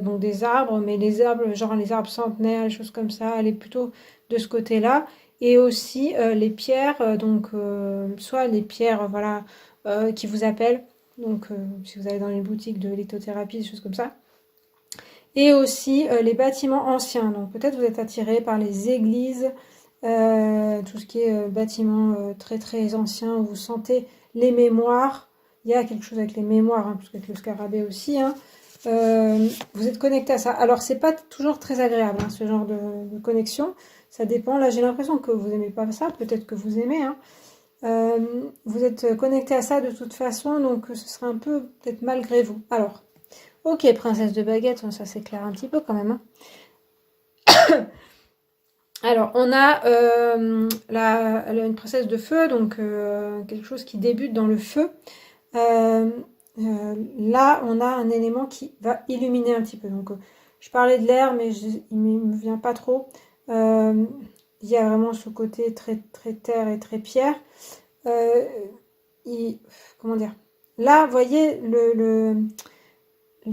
donc des arbres, mais les arbres, genre les arbres centenaires, les choses comme ça, elle est plutôt de ce côté-là. Et aussi les pierres, donc soit les pierres voilà, qui vous appellent, donc si vous allez dans une boutique de lithothérapie, des choses comme ça. Et aussi les bâtiments anciens. Donc peut-être vous êtes attiré par les églises, tout ce qui est bâtiments très très anciens, où vous sentez les mémoires. Il y a quelque chose avec les mémoires, hein, parce qu'avec le scarabée aussi. Hein. Vous êtes connecté à ça. Alors c'est pas toujours très agréable, hein, ce genre de connexion. Ça dépend. Là, j'ai l'impression que vous n'aimez pas ça. Peut-être que vous aimez, hein. Vous êtes connecté à ça de toute façon, donc ce sera un peu peut-être malgré vous. Alors, ok, princesse de baguette, ça s'éclaire un petit peu quand même, hein. Alors, on a une princesse de feu, donc quelque chose qui débute dans le feu. Là, on a un élément qui va illuminer un petit peu. Donc, je parlais de l'air, mais il ne me vient pas trop. Il y a vraiment ce côté très, très terre et très pierre. Comment dire? Là, vous voyez le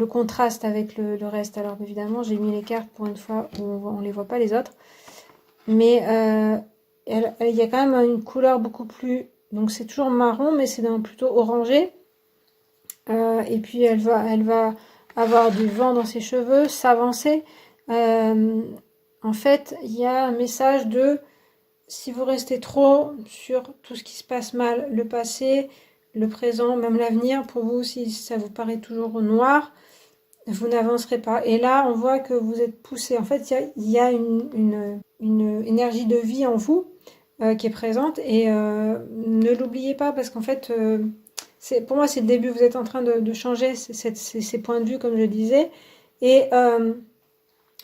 contraste avec le reste. Alors, évidemment, j'ai mis les cartes pour une fois où on ne les voit pas les autres. Mais il y a quand même une couleur beaucoup plus... Donc, c'est toujours marron, mais c'est plutôt orangé. Et puis elle va avoir du vent dans ses cheveux, s'avancer. En fait, il y a un message de si vous restez trop sur tout ce qui se passe mal, le passé, le présent, même l'avenir, pour vous, si ça vous paraît toujours noir, vous n'avancerez pas. Et là, on voit que vous êtes poussé. En fait, il y a une énergie de vie en vous qui est présente. Et ne l'oubliez pas parce qu'en fait... pour moi, c'est le début. Vous êtes en train de changer ces points de vue, comme je disais, et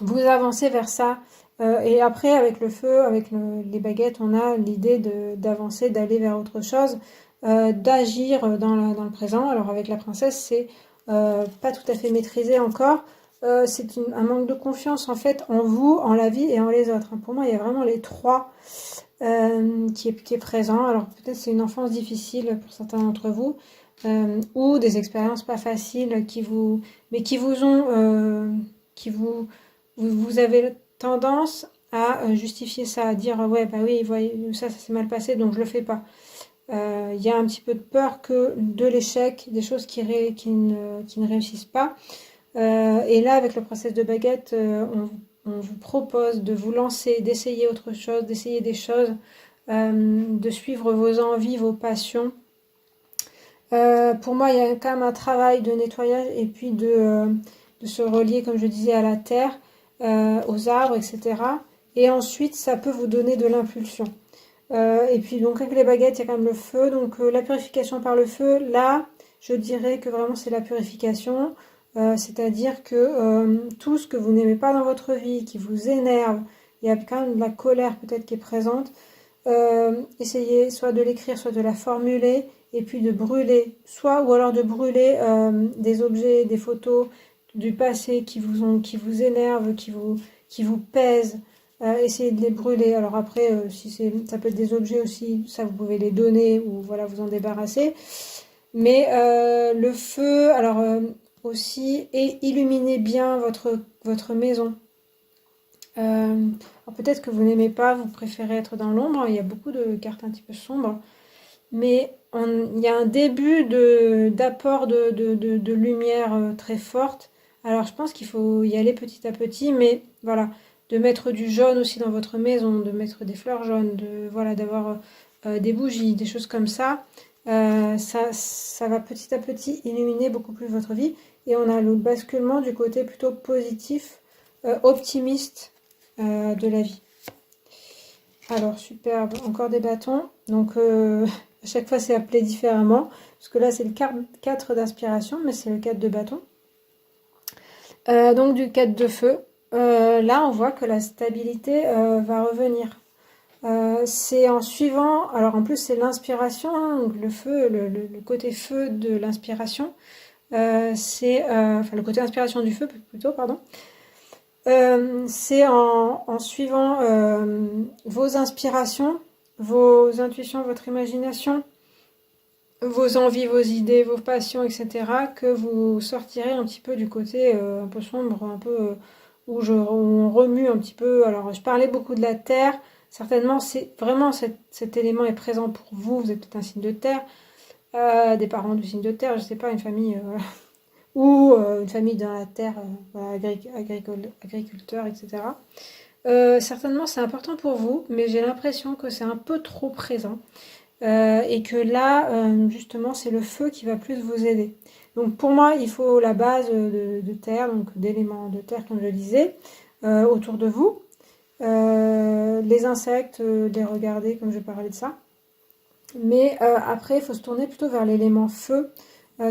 vous avancez vers ça. Et après, avec le feu, avec les baguettes, on a l'idée d'avancer, d'aller vers autre chose, d'agir dans le présent. Alors avec la princesse, c'est pas tout à fait maîtrisé encore. C'est un manque de confiance en fait en vous, en la vie et en les autres. Pour moi, il y a vraiment les trois qui est présent. Alors peut-être c'est une enfance difficile pour certains d'entre vous, ou des expériences pas faciles qui vous ont, vous avez tendance à justifier ça, à dire ouais bah oui, ça s'est mal passé donc je le fais pas. Il y a un petit peu de peur de l'échec, des choses qui ne réussissent pas. Et là, avec le process de baguette, on vous propose de vous lancer, d'essayer autre chose, d'essayer des choses, de suivre vos envies, vos passions. Pour moi, il y a quand même un travail de nettoyage et puis de se relier, comme je disais, à la terre, aux arbres, etc. Et ensuite, ça peut vous donner de l'impulsion. Et puis, donc, avec les baguettes, il y a quand même le feu. Donc, la purification par le feu, là, je dirais que vraiment, c'est la purification. C'est-à-dire que tout ce que vous n'aimez pas dans votre vie, qui vous énerve, il y a quand même de la colère peut-être qui est présente. Essayez soit de l'écrire, soit de la formuler, et puis de brûler, ou alors de brûler des objets, des photos du passé qui vous énervent, qui vous pèsent. Essayez de les brûler. Alors après, ça peut être des objets aussi, ça vous pouvez les donner ou voilà vous en débarrasser. Mais le feu, alors aussi, et illuminez bien votre maison. Alors peut-être que vous n'aimez pas, vous préférez être dans l'ombre. Il y a beaucoup de cartes un petit peu sombres, mais il y a un début d'apport de lumière très forte. Alors je pense qu'il faut y aller petit à petit, mais voilà, de mettre du jaune aussi dans votre maison, de mettre des fleurs jaunes, voilà, d'avoir des bougies, des choses comme ça. Ça va petit à petit illuminer beaucoup plus votre vie. Et on a le basculement du côté plutôt positif, optimiste de la vie. Alors, superbe, encore des bâtons. Donc, à chaque fois, c'est appelé différemment. Parce que là, c'est le 4 d'inspiration, mais c'est le 4 de bâton. Donc, du 4 de feu. Là, on voit que la stabilité va revenir. C'est en suivant, alors en plus c'est l'inspiration, hein, le feu, le côté feu de l'inspiration, c'est, enfin le côté inspiration du feu plutôt, pardon, c'est en suivant vos inspirations, vos intuitions, votre imagination, vos envies, vos idées, vos passions, etc., que vous sortirez un petit peu du côté un peu sombre, un peu où on remue un petit peu. Alors je parlais beaucoup de la terre. Certainement, c'est vraiment cet élément est présent pour vous. Vous êtes peut-être un signe de terre, des parents du signe de terre, je sais pas, une famille, ou une famille dans la terre, voilà, agriculteur, etc. Certainement, c'est important pour vous, mais j'ai l'impression que c'est un peu trop présent. Et que là, justement, c'est le feu qui va plus vous aider. Donc pour moi, il faut la base de terre, donc d'éléments de terre, comme je le disais, autour de vous. les insectes, les regarder comme je vais parler de ça. Mais après, il faut se tourner plutôt vers l'élément feu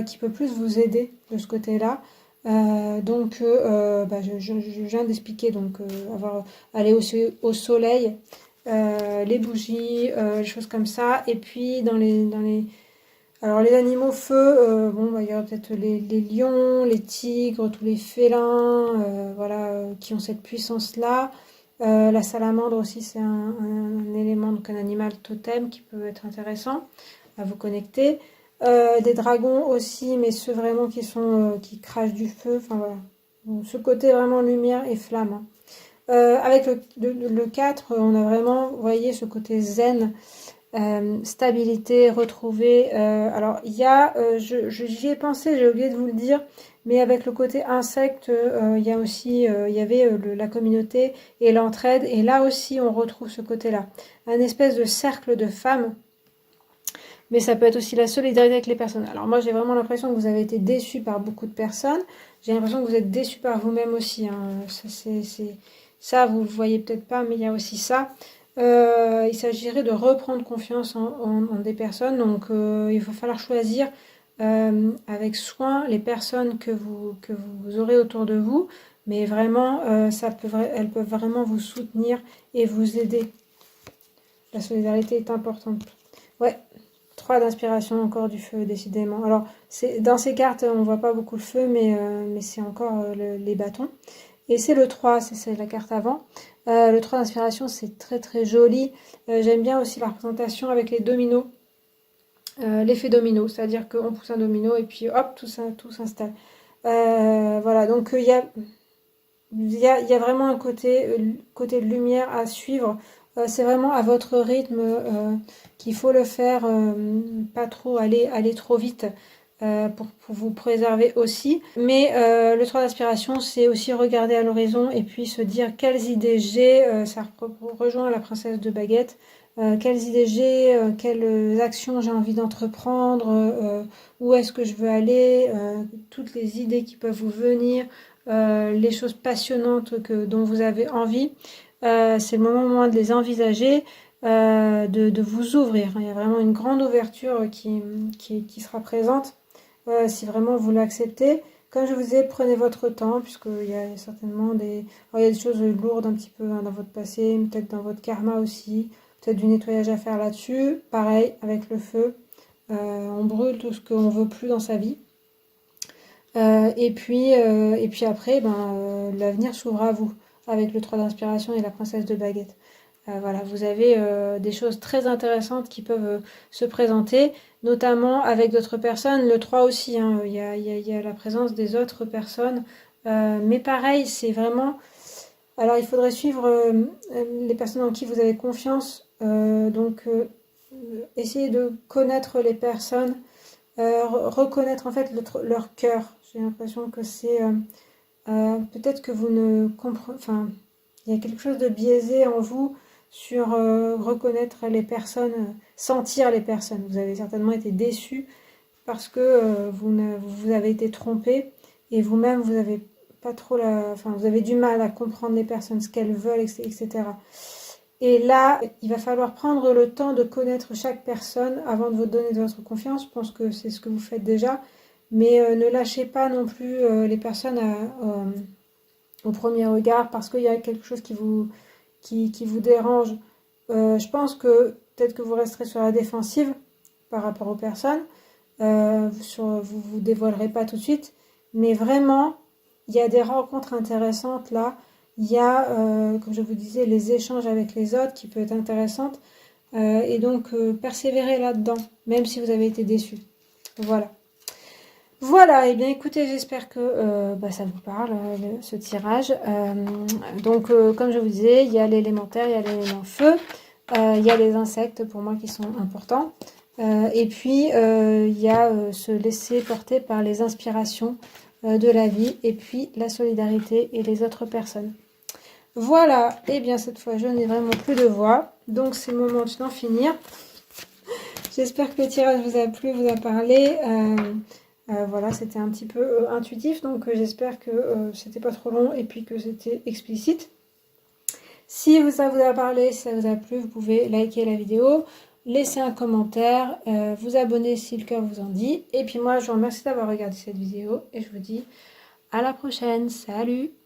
qui peut plus vous aider de ce côté-là. Bah, je viens d'expliquer, donc aller au soleil, les bougies, les choses comme ça. Et puis alors les animaux feu, bon, bah, il y aura peut-être les lions, les tigres, tous les félins, voilà, qui ont cette puissance-là. La salamandre aussi, c'est un élément, donc un animal totem qui peut être intéressant à vous connecter. Des dragons aussi, mais ceux vraiment qui crachent du feu. Enfin voilà. Donc, ce côté vraiment lumière et flamme, hein. Avec le 4, on a vraiment, vous voyez, ce côté zen, stabilité retrouvée. Alors, il y a, j'y ai pensé, j'ai oublié de vous le dire, mais avec le côté insecte, il y a aussi, il y avait la communauté et l'entraide. Et là aussi, on retrouve ce côté-là. Un espèce de cercle de femmes. Mais ça peut être aussi la solidarité avec les personnes. Alors moi, j'ai vraiment l'impression que vous avez été déçus par beaucoup de personnes. J'ai l'impression que vous êtes déçus par vous-même aussi, hein. Ça, vous le voyez peut-être pas, mais il y a aussi ça. Il s'agirait de reprendre confiance en des personnes. Donc, il va falloir choisir avec soin les personnes que vous aurez autour de vous. Mais vraiment, elles peuvent vraiment vous soutenir et vous aider. La solidarité est importante. Ouais. 3 d'inspiration, encore du feu, décidément. Alors, dans ces cartes, on voit pas beaucoup le feu, mais c'est encore les bâtons. Et c'est le 3, c'est la carte avant. Le 3 d'inspiration, c'est très très joli. J'aime bien aussi la représentation avec les dominos. L'effet domino, c'est-à-dire qu'on pousse un domino et puis hop, tout s'installe. Voilà, donc il y a vraiment un côté de lumière à suivre. C'est vraiment à votre rythme qu'il faut le faire, pas trop aller trop vite pour vous préserver aussi. Mais le 3 d'inspiration, c'est aussi regarder à l'horizon et puis se dire quelles idées j'ai. Ça rejoint la princesse de baguette. Quelles idées j'ai, quelles actions j'ai envie d'entreprendre, où est-ce que je veux aller, toutes les idées qui peuvent vous venir, les choses passionnantes dont vous avez envie. C'est le moment de les envisager, de vous ouvrir. Il y a vraiment une grande ouverture qui sera présente si vraiment vous l'acceptez. Comme je vous disais, prenez votre temps, puisqu'il y a certainement il y a des choses lourdes un petit peu, hein, dans votre passé, peut-être dans votre karma aussi, peut-être du nettoyage à faire là-dessus. Pareil, avec le feu, on brûle tout ce qu'on veut plus dans sa vie. Et puis après, l'avenir s'ouvre à vous, avec le 3 d'inspiration et la princesse de baguette. Voilà, vous avez des choses très intéressantes qui peuvent se présenter, notamment avec d'autres personnes. Le 3 aussi, hein, il y a la présence des autres personnes. Mais pareil, c'est vraiment... Alors, il faudrait suivre les personnes en qui vous avez confiance. Essayez de connaître les personnes, reconnaître en fait leur cœur. J'ai l'impression que c'est... peut-être que vous ne comprenez... Enfin, il y a quelque chose de biaisé en vous sur reconnaître les personnes, sentir les personnes. Vous avez certainement été déçu parce que vous avez été trompé et vous-même vous avez pas trop enfin vous avez du mal à comprendre les personnes, ce qu'elles veulent, etc. Et là, il va falloir prendre le temps de connaître chaque personne avant de vous donner de votre confiance. Je pense que c'est ce que vous faites déjà, mais ne lâchez pas non plus les personnes au premier regard parce qu'il y a quelque chose qui vous dérange. Je pense que peut-être que vous resterez sur la défensive par rapport aux personnes. Vous dévoilerez pas tout de suite. Mais vraiment, il y a des rencontres intéressantes là. Il y a, comme je vous disais, les échanges avec les autres qui peuvent être intéressantes. Et donc, persévérez là-dedans, même si vous avez été déçus. Voilà. Voilà, et bien écoutez, j'espère que ça vous parle, ce tirage. Comme je vous disais, il y a l'élémentaire, il y a l'élément feu, il y a les insectes pour moi qui sont importants. Et puis, il y a se laisser porter par les inspirations de la vie et puis la solidarité et les autres personnes. Voilà, et bien cette fois, je n'ai vraiment plus de voix, donc c'est le moment d'en finir. J'espère que le tirage vous a plu, vous a parlé. Voilà, c'était un petit peu intuitif, donc j'espère que c'était pas trop long et puis que c'était explicite. Si ça vous a parlé, si ça vous a plu, vous pouvez liker la vidéo, laisser un commentaire, vous abonner si le cœur vous en dit. Et puis moi, je vous remercie d'avoir regardé cette vidéo et je vous dis à la prochaine. Salut!